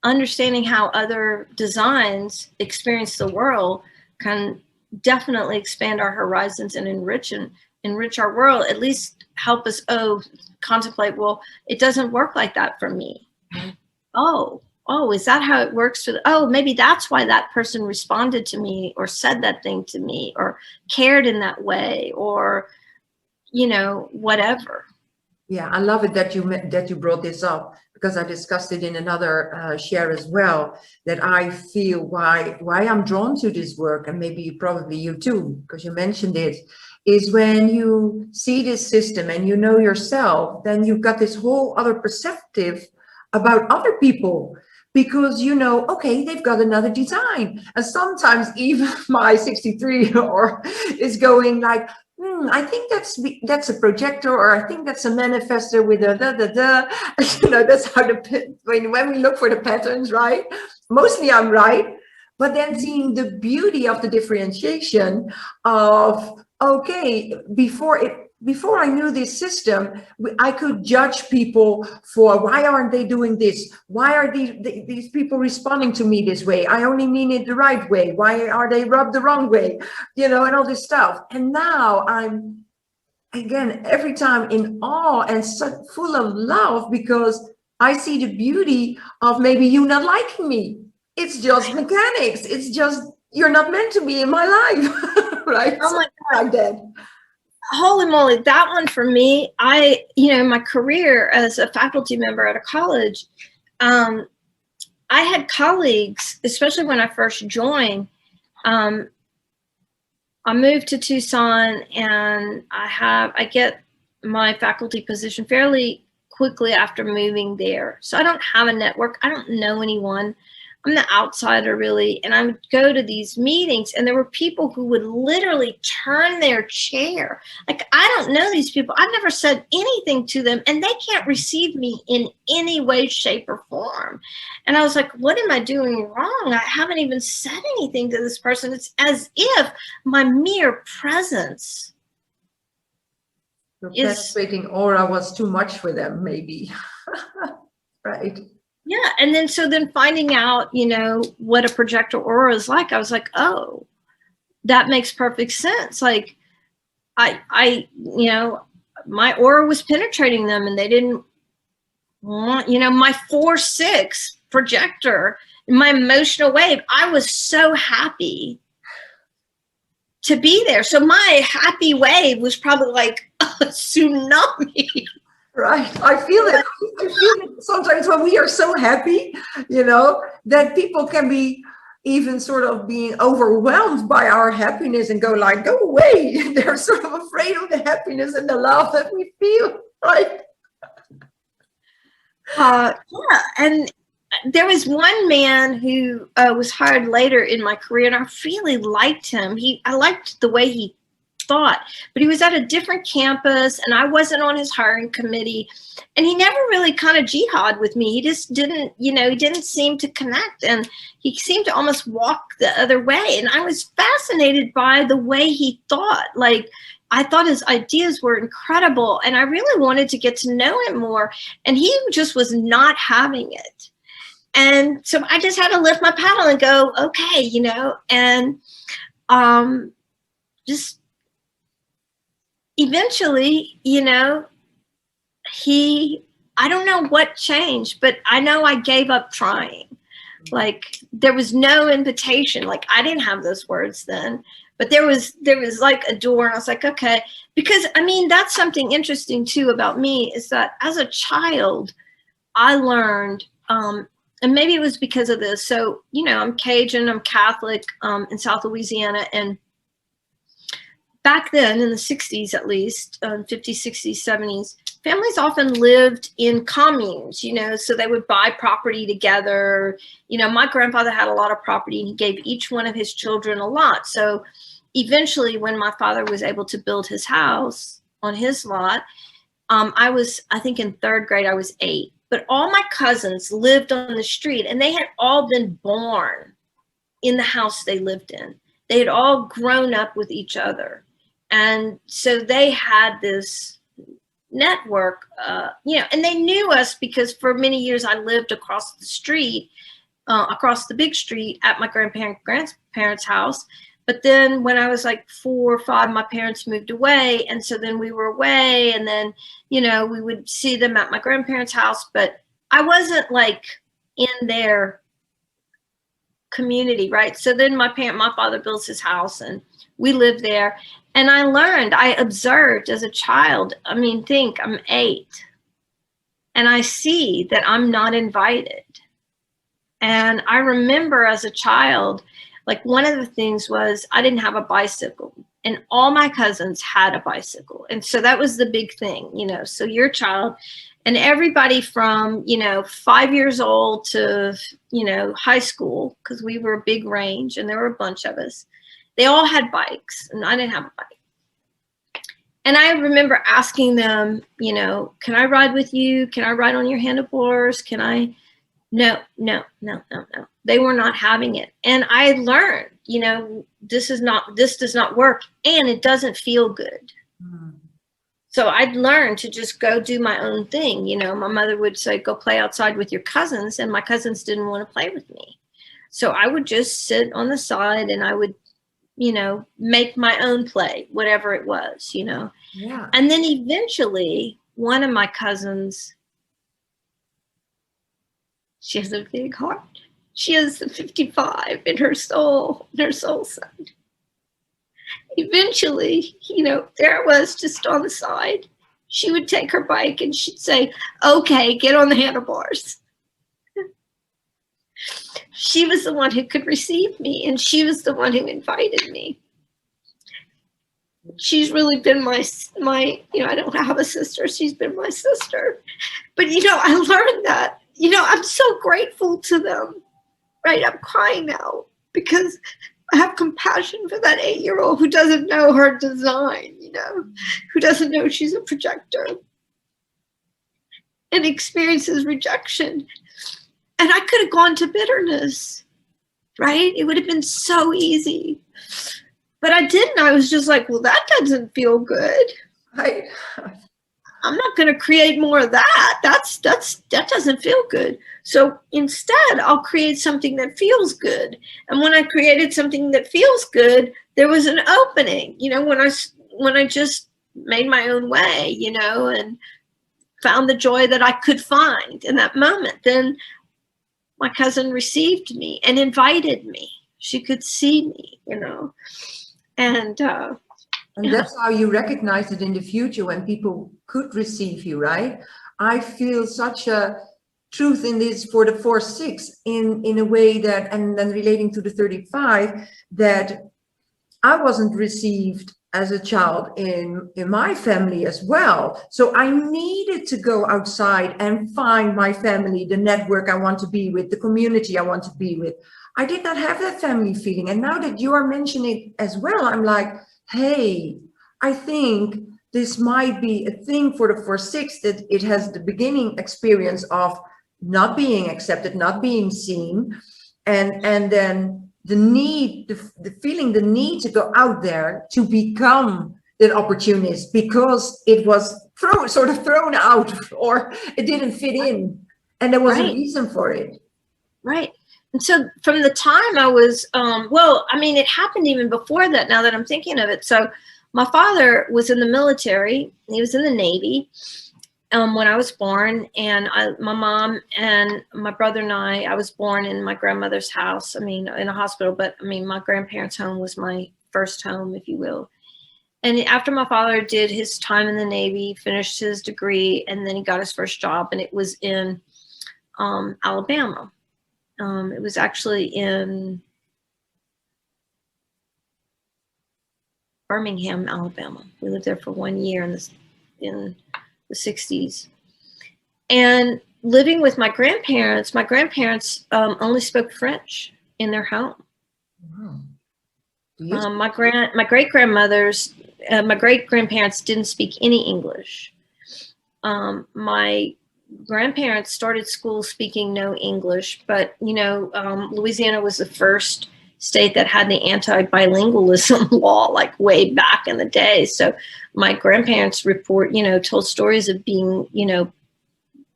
understanding how other designs experience the world can definitely expand our horizons and enrich enrich our world, at least help us contemplate, well, it doesn't work like that for me. Oh, is that how it works for maybe that's why that person responded to me or said that thing to me or cared in that way, or whatever. Yeah, I love it that you brought this up, because I discussed it in another share as well, that I feel why I'm drawn to this work, and maybe probably you too, because you mentioned it, is when you see this system and you know yourself, then you've got this whole other perspective about other people, because okay, they've got another design. And sometimes even my 63 or is going like, I think that's a projector, or I think that's a manifester with a that's how when we look for the patterns, right? Mostly I'm right, but then seeing the beauty of the differentiation of, okay, before I knew this system, I could judge people for, why aren't they doing this? Why are these people responding to me this way? I only mean it the right way. Why are they rubbed the wrong way? And all this stuff. And now I'm, again, every time in awe and so full of love, because I see the beauty of maybe you not liking me. It's just mechanics. It's just, you're not meant to be in my life, right? Oh my God. Like that. Holy moly, that one for me, my career as a faculty member at a college, I had colleagues, especially when I first joined. I moved to Tucson, and I get my faculty position fairly quickly after moving there. So I don't have a network. I don't know anyone. I'm the outsider, really. And I would go to these meetings, and there were people who would literally turn their chair. Like, I don't know these people. I've never said anything to them, and they can't receive me in any way, shape, or form. And I was like, what am I doing wrong? I haven't even said anything to this person. It's as if my mere presence Your penetrating aura was too much for them, maybe. Right. Yeah. And then finding out, what a projector aura is like, I was like, oh, that makes perfect sense. Like, I my aura was penetrating them, and they didn't want, my 4-6 projector, my emotional wave. I was so happy to be there. So my happy wave was probably like a tsunami. Right. I feel it sometimes when we are so happy, that people can be even sort of being overwhelmed by our happiness and go like, go away. They're sort of afraid of the happiness and the love that we feel, right? Yeah. And there was one man who was hired later in my career, and I really liked him. I liked the way he thought, but he was at a different campus, and I wasn't on his hiring committee, and he never really kind of jihad with me. He just didn't, he didn't seem to connect, and he seemed to almost walk the other way. And I was fascinated by the way he thought. Like, I thought his ideas were incredible, and I really wanted to get to know him more, and he just was not having it. And so I just had to lift my paddle and go, okay, and just eventually, I don't know what changed, but I know I gave up trying. Like, there was no invitation. Like, I didn't have those words then, but there was like a door, and I was like, okay, because that's something interesting too about me, is that as a child, I learned, and maybe it was because of this. So, I'm Cajun, I'm Catholic, in South Louisiana, and back then in the 60s, at least, 50s, 60s, 70s, families often lived in communes, so they would buy property together. My grandfather had a lot of property, and he gave each one of his children a lot. So eventually, when my father was able to build his house on his lot, I think in 3rd grade, I was 8. But all my cousins lived on the street, and they had all been born in the house they lived in. They had all grown up with each other. And so they had this network, and they knew us because for many years I lived across the street, across the big street at my grandparents' house. But then when I was like 4 or 5, my parents moved away. And so then we were away, and then, you know, we would see them at my grandparents' house, but I wasn't like in their community, right? So then my father builds his house and we lived there. And I observed as a child. I mean, think I'm 8 and I see that I'm not invited. And I remember as a child, like one of the things was I didn't have a bicycle and all my cousins had a bicycle. And so that was the big thing, you know, so you're a child and everybody from, you know, 5 years old to, you know, high school, because we were a big range and there were a bunch of us, they all had bikes and I didn't have a bike. And I remember asking them, you know, can I ride with you? Can I ride on your handlebars? Can I? No. They were not having it. And I learned, you know, this does not work and it doesn't feel good. Mm. So I'd learned to just go do my own thing. You know, my mother would say, go play outside with your cousins. And my cousins didn't want to play with me. So I would just sit on the side and I would, you know, make my own play, whatever it was, you know. Yeah. And then eventually one of my cousins, she has a big heart. She has the 55 in her soul side. Eventually, you know, there I was just on the side. She would take her bike and she'd say, okay, get on the handlebars. She was the one who could receive me and she was the one who invited me. She's really been my, you know, I don't have a sister. She's been my sister. But, you know, I learned that. You know, I'm so grateful to them, right? I'm crying now because I have compassion for that 8-year-old who doesn't know her design, you know, who doesn't know she's a projector and experiences rejection. And I could have gone to bitterness, right? It would have been so easy. But I didn't. I was just like, well, that doesn't feel good. I'm not going to create more of that. That doesn't feel good. So instead, I'll create something that feels good. And when I created something that feels good, there was an opening, you know, when I just made my own way, you know, and found the joy that I could find in that moment. Then my cousin received me and invited me. She could see me, you know, and that's how you recognize it in the future when people could receive you, right? I feel such a truth in this for the 4-6 in a way that, and then relating to the 35, that I wasn't received as a child in my family as well. So I needed to go outside and find my family, the network I want to be with, the community I want to be with. I did not have that family feeling. And now that you are mentioning it as well, I'm like, hey, I think this might be a thing for the 4-6, that it has the beginning experience of not being accepted, not being seen, and then the need, the feeling, the need to go out there to become that opportunist because it was sort of thrown out or it didn't fit in, and there was a reason for it. Right. And so from the time I was, well, I mean, it happened even before that, now that I'm thinking of it. So my father was in the military. He was in the Navy when I was born. And my mom and my brother and I was born in my grandmother's house. I mean, in a hospital, but I mean, my grandparents' home was my first home, if you will. And after my father did his time in the Navy, finished his degree, and then he got his first job, and it was in Alabama. It was actually in Birmingham, Alabama. We lived there for 1 year in the 60s. And living with my grandparents only spoke French in their home. Wow. My great grandparents didn't speak any English. My grandparents started school speaking no English, but you know, Louisiana was the first state that had the anti-bilingualism law, like way back in the day. So my grandparents told stories of being, you know,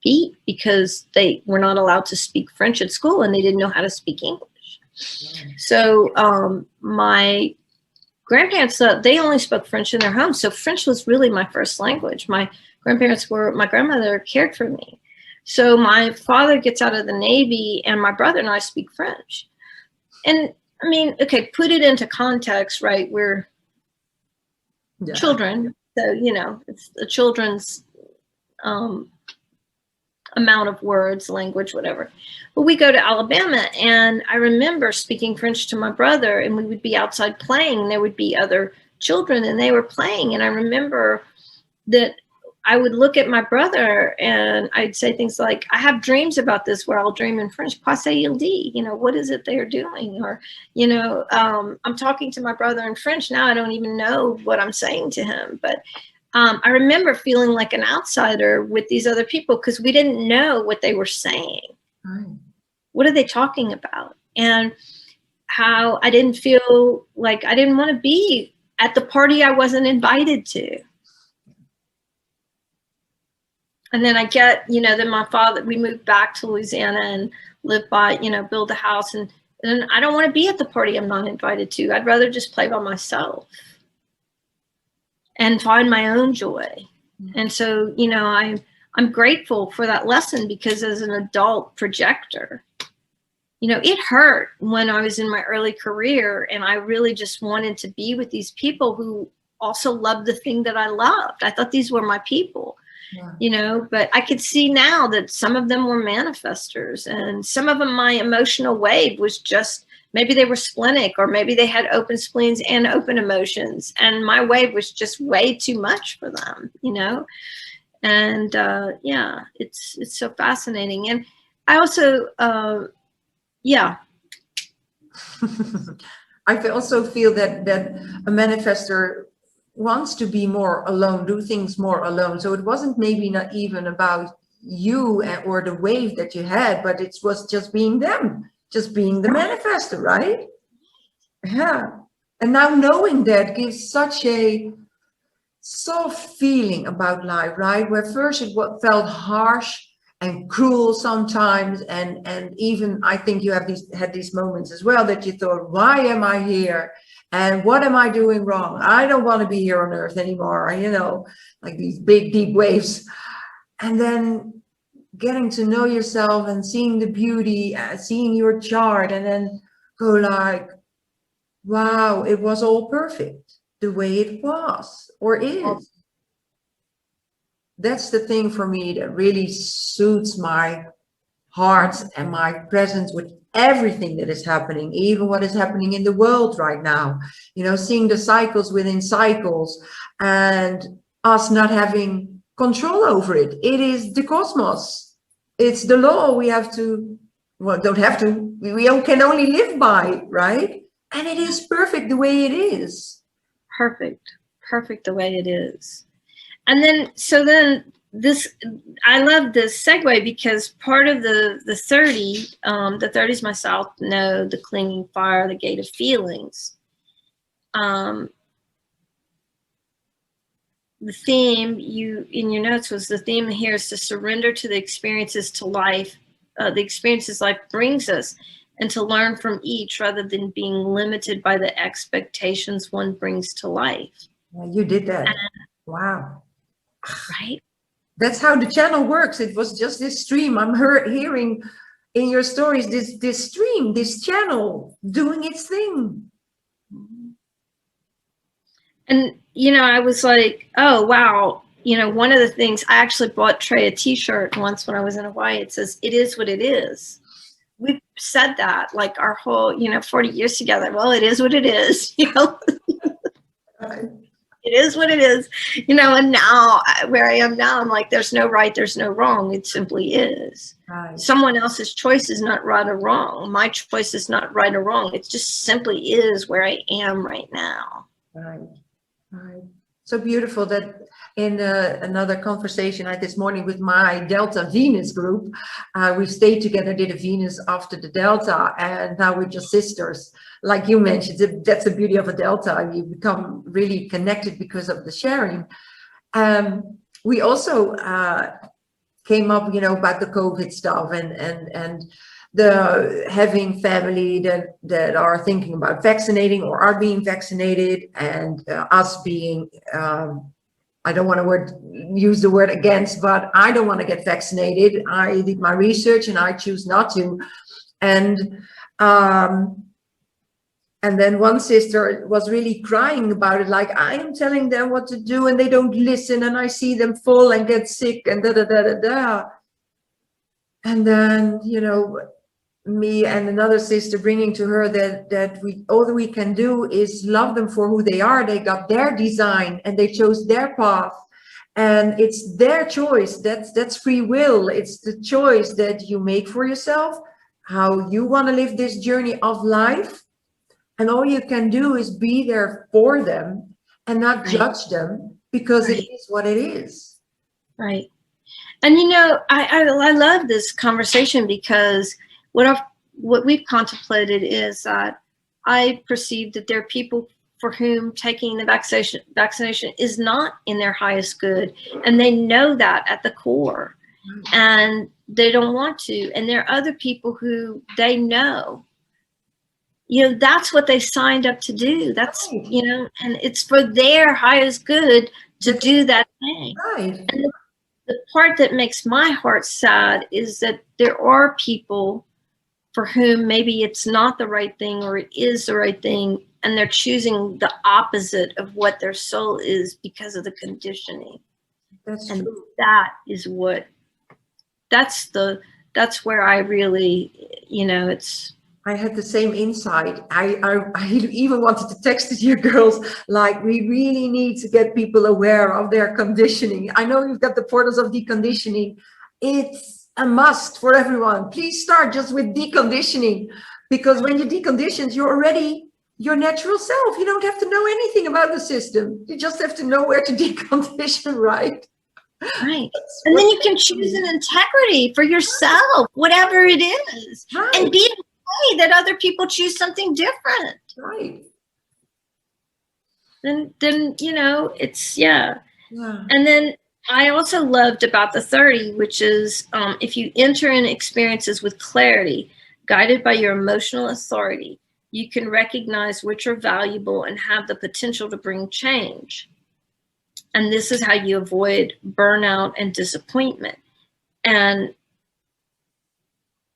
beat because they were not allowed to speak French at school and they didn't know how to speak English. So my grandparents, they only spoke French in their home. So French was really my first language. My grandmother cared for me. So my father gets out of the Navy and my brother and I speak French. And I mean, okay, put it into context, right? We're children. So, you know, it's the children's amount of words, language, whatever. But we go to Alabama, and I remember speaking French to my brother, and we would be outside playing, and there would be other children, and they were playing. And I remember that I would look at my brother, and I'd say things like, I have dreams about this where I'll dream in French, passez-il dit, you know, what is it they're doing? Or, you know, I'm talking to my brother in French. Now I don't even know what I'm saying to him. But I remember feeling like an outsider with these other people because we didn't know what they were saying. Right. What are they talking about? And how I didn't feel like I didn't want to be at the party I wasn't invited to. And then I get, you know, then my father, we moved back to Louisiana and lived by, you know, build a house. And I don't want to be at the party I'm not invited to. I'd rather just play by myself and find my own joy. Mm-hmm. And so, you know, I'm grateful for that lesson because as an adult projector, you know, it hurt when I was in my early career and I really just wanted to be with these people who also loved the thing that I loved. I thought these were my people. Yeah. You know, but I could see now that some of them were manifestors and some of them, my emotional wave was just, maybe they were splenic or maybe they had open spleens and open emotions. And my wave was just way too much for them, you know? And yeah, it's so fascinating. And I also, yeah. I also feel that a manifestor wants to be more alone, do things more alone. So it wasn't maybe not even about you or the wave that you had, but it was just being them, just being the manifestor, right? Yeah. And now knowing that gives such a soft feeling about life, right? Where first it felt harsh and cruel sometimes, and even I think you had these moments as well that you thought, why am I here? And what am I doing wrong? I don't want to be here on earth anymore, you know, like these big, deep waves. And then getting to know yourself and seeing the beauty, seeing your chart, and then go like, wow, it was all perfect the way it was or is. That's the thing for me that really suits my heart and my presence with everything that is happening, even what is happening in the world right now, you know, seeing the cycles within cycles and us not having control over it. It is the cosmos. It's the law we have to, well, don't have to, we can only live by, right? And it is perfect the way it is. Perfect the way it is. And then, so then this, I love this segue because part of the 30, the 30 is my South Node, the clinging fire, the gate of feelings. The theme in your notes was the theme here is to surrender to the experiences to life, the experiences life brings us, and to learn from each rather than being limited by the expectations one brings to life. Yeah, you did that. Wow. Right? That's how the channel works. It was just this stream. I'm hearing in your stories this stream, this channel doing its thing. And, you know, I was like, oh, wow. You know, one of the things, I actually bought Trey a t-shirt once when I was in Hawaii. It says, it is what it is. We've said that like our whole, you know, 40 years together. Well, it is what it is, you know. It is what it is, you know, and now where I am now, I'm like, there's no right, there's no wrong. It simply is. Right. Someone else's choice is not right or wrong. My choice is not right or wrong. It just simply is where I am right now. Right. Right. So beautiful that in another conversation I had this morning with my Delta Venus group, we stayed together, did a Venus after the Delta, and now we're just sisters. Like you mentioned, that's the beauty of a Delta. You become really connected because of the sharing. We also came up, you know, about the COVID stuff and the having family that are thinking about vaccinating or are being vaccinated, and us being, I don't want to use the word against, but I don't want to get vaccinated. I did my research and I choose not to. And then one sister was really crying about it, like, I am telling them what to do and they don't listen, and I see them fall and get sick and da da da da da. And then, you know, me and another sister bringing to her that all that we can do is love them for who they are. They got their design and they chose their path, and it's their choice. That's free will. It's the choice that you make for yourself, how you want to live this journey of life. And all you can do is be there for them and not judge them, because it is what it is. Right. And, you know, I love this conversation, because what we've contemplated is that I perceive that there are people for whom taking the vaccination is not in their highest good. And they know that at the core, and they don't want to. And there are other people who they know, you know, that's what they signed up to do. That's, you know, and it's for their highest good to do that thing. Right. And the part that makes my heart sad is that there are people for whom maybe it's not the right thing, or it is the right thing, and they're choosing the opposite of what their soul is because of the conditioning. That's and true. That is what, that's where I really, you know, it's, I had the same insight. I even wanted to text it you girls, like, we really need to get people aware of their conditioning. I know you've got the portals of deconditioning. It's a must for everyone. Please start just with deconditioning, because when you're deconditioned, you're already your natural self. You don't have to know anything about the system. You just have to know where to decondition, right? Right. And then you can choose an integrity for yourself, whatever it is, right. And be okay that other people choose something different. Right. Then you know, it's, yeah. And then I also loved about the 30, which is if you enter in experiences with clarity, guided by your emotional authority, you can recognize which are valuable and have the potential to bring change. And this is how you avoid burnout and disappointment. And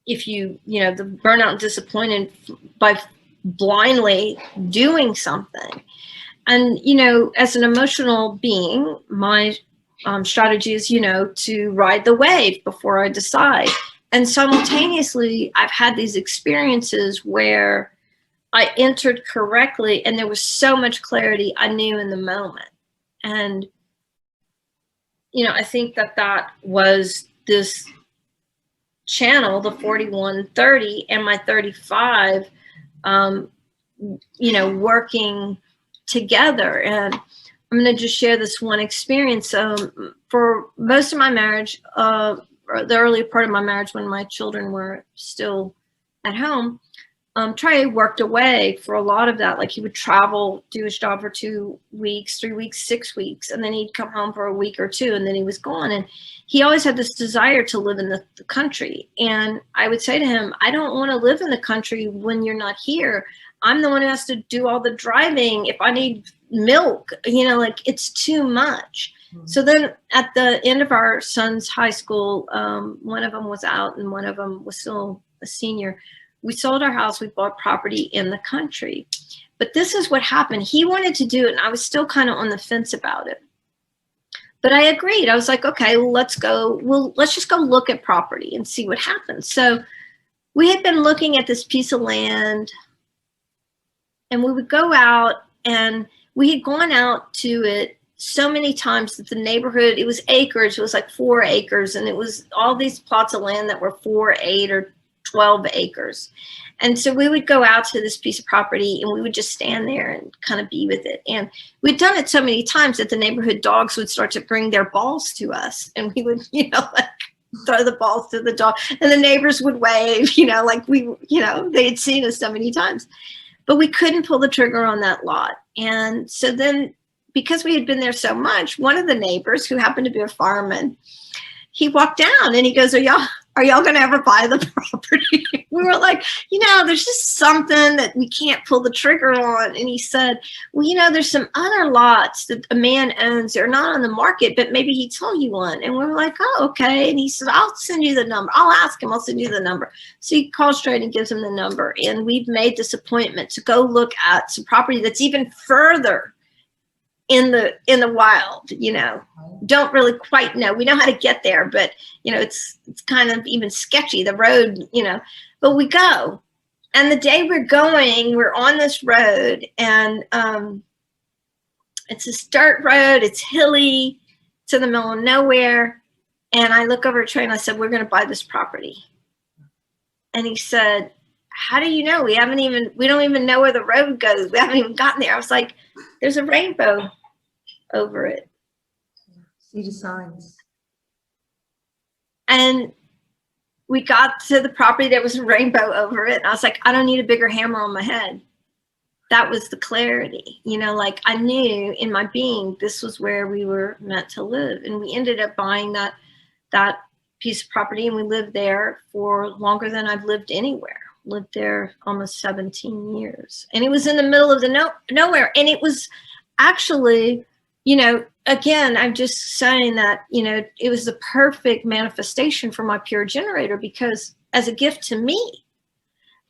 if you know, the burnout and disappointed by blindly doing something. And, you know, as an emotional being, my strategy is, you know, to ride the wave before I decide. And simultaneously, I've had these experiences where I entered correctly and there was so much clarity I knew in the moment. And, you know, I think that was this channel, the 4130 and my 35, you know, working together. And I'm going to just share this one experience. For most of my marriage, or the early part of my marriage, when my children were still at home, Trey worked away for a lot of that. Like, he would travel, do his job for 2 weeks, 3 weeks, 6 weeks, and then he'd come home for a week or two, and then he was gone. And he always had this desire to live in the country. And I would say to him, I don't want to live in the country when you're not here. I'm the one who has to do all the driving. If I need milk, you know, like, it's too much. Mm-hmm. So then at the end of our son's high school, one of them was out and one of them was still a senior. We sold our house. We bought property in the country. But this is what happened. He wanted to do it, and I was still kind of on the fence about it. But I agreed. I was like, okay, well, let's go. Well, let's just go look at property and see what happens. So we had been looking at this piece of land, and we would go out, and we had gone out to it so many times that the neighborhood, it was acres. It was like 4 acres, and it was all these plots of land that were 4, 8, or 12 acres. And so we would go out to this piece of property and we would just stand there and kind of be with it. And we'd done it so many times that the neighborhood dogs would start to bring their balls to us. And we would, you know, like, throw the balls to the dog, and the neighbors would wave, you know, like we, you know, they had seen us so many times. But we couldn't pull the trigger on that lot. And so then, because we had been there so much, one of the neighbors, who happened to be a fireman, he walked down and he goes, are y'all going to ever buy the property? We were like, there's just something that we can't pull the trigger on. And he said, well, there's some other lots that a man owns. They're not on the market, but maybe he told you one. And we were like, oh, okay. And he said, I'll send you the number. I'll ask him. I'll send you the number. So he calls straight and gives him the number. And we've made this appointment to go look at some property that's even further in the wild. Don't really quite know. We know how to get there, but it's kind of even sketchy, the road, but we go. And the day we're going, we're on this road, and it's a dirt road, it's hilly, it's in the middle of nowhere. And I look over at Trey and I said, we're going to buy this property. And he said, how do you know? We don't even know where the road goes. We haven't even gotten there. I was like, there's a rainbow over it. See the signs. And we got to the property, there was a rainbow over it. And I was like, I don't need a bigger hammer on my head. That was the clarity. Like I knew in my being, this was where we were meant to live. And we ended up buying that piece of property, and we lived there for longer than I've lived anywhere. Lived there almost 17 years. And it was in the middle of the nowhere. And it was actually, again, I'm just saying that, it was the perfect manifestation for my pure generator, because as a gift to me,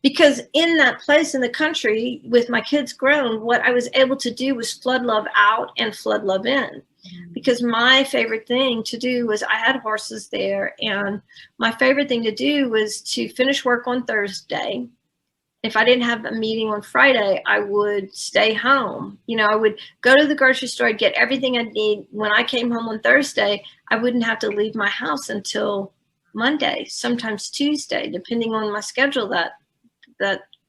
because in that place in the country with my kids grown, what I was able to do was flood love out and flood love in. Because my favorite thing to do was, I had horses there, and my favorite thing to do was to finish work on Thursday. If I didn't have a meeting on Friday, I would stay home. I would go to the grocery store, I'd get everything I'd need. When I came home on Thursday, I wouldn't have to leave my house until Monday, sometimes Tuesday, depending on my schedule that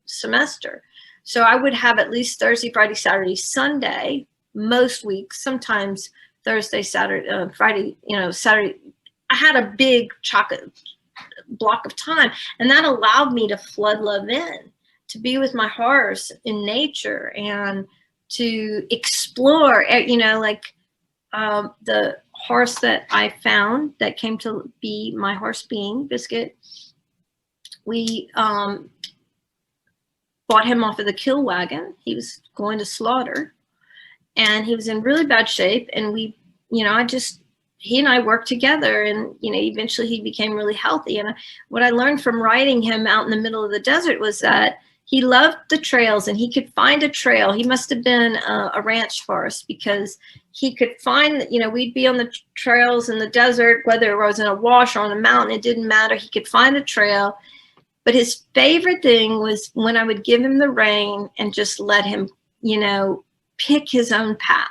semester. So I would have at least Thursday, Friday, Saturday, Sunday, most weeks, sometimes Thursday, Saturday, Friday, Saturday. I had a big chocolate block of time, and that allowed me to flood love in, to be with my horse in nature, and to explore, the horse that I found that came to be my horse being Biscuit. We bought him off of the kill wagon. He was going to slaughter, and he was in really bad shape. And we, he and I worked together, and, eventually he became really healthy. And what I learned from riding him out in the middle of the desert was that he loved the trails, and he could find a trail. He must have been a ranch horse, because he could find, we'd be on the trails in the desert, whether it was in a wash or on a mountain, it didn't matter. He could find a trail. But his favorite thing was when I would give him the rein and just let him, pick his own path.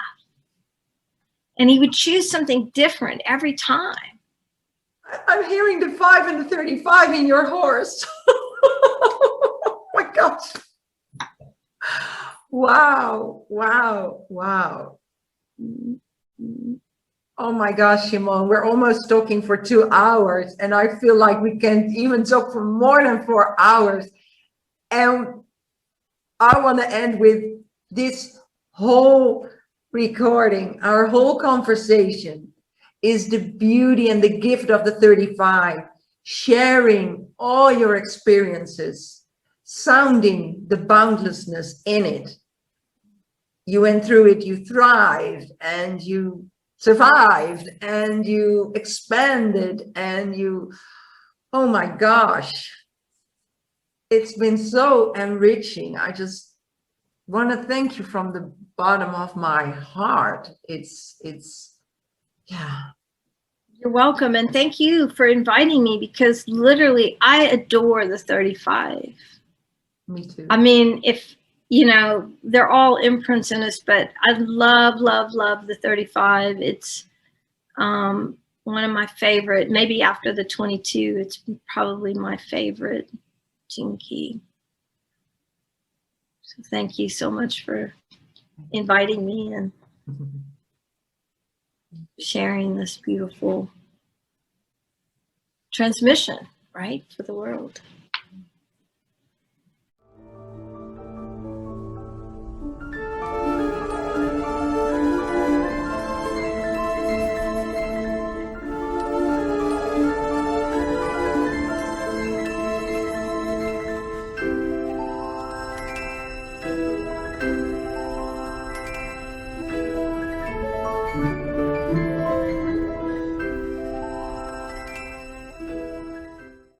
And he would choose something different every time. I'm hearing the 5 and the 35 in your horse. Oh my gosh. Wow, wow, wow. Oh my gosh, Simone, we're almost talking for 2 hours, and I feel like we can even talk for more than 4 hours. And I want to end with this whole recording. Our whole conversation is the beauty and the gift of the 35, sharing all your experiences, sounding the boundlessness in it. You went through it, you thrived, and you survived, and you expanded, and you, oh my gosh, it's been so enriching. I just want to thank you from the bottom of my heart. It's yeah. You're welcome, and thank you for inviting me, because literally I adore the 35. Me too. I mean, if they're all imprints in us, but I love, love, love the 35. It's one of my favorite, maybe after the 22, it's probably my favorite gene key. So thank you so much for inviting me and sharing this beautiful transmission, right, for the world.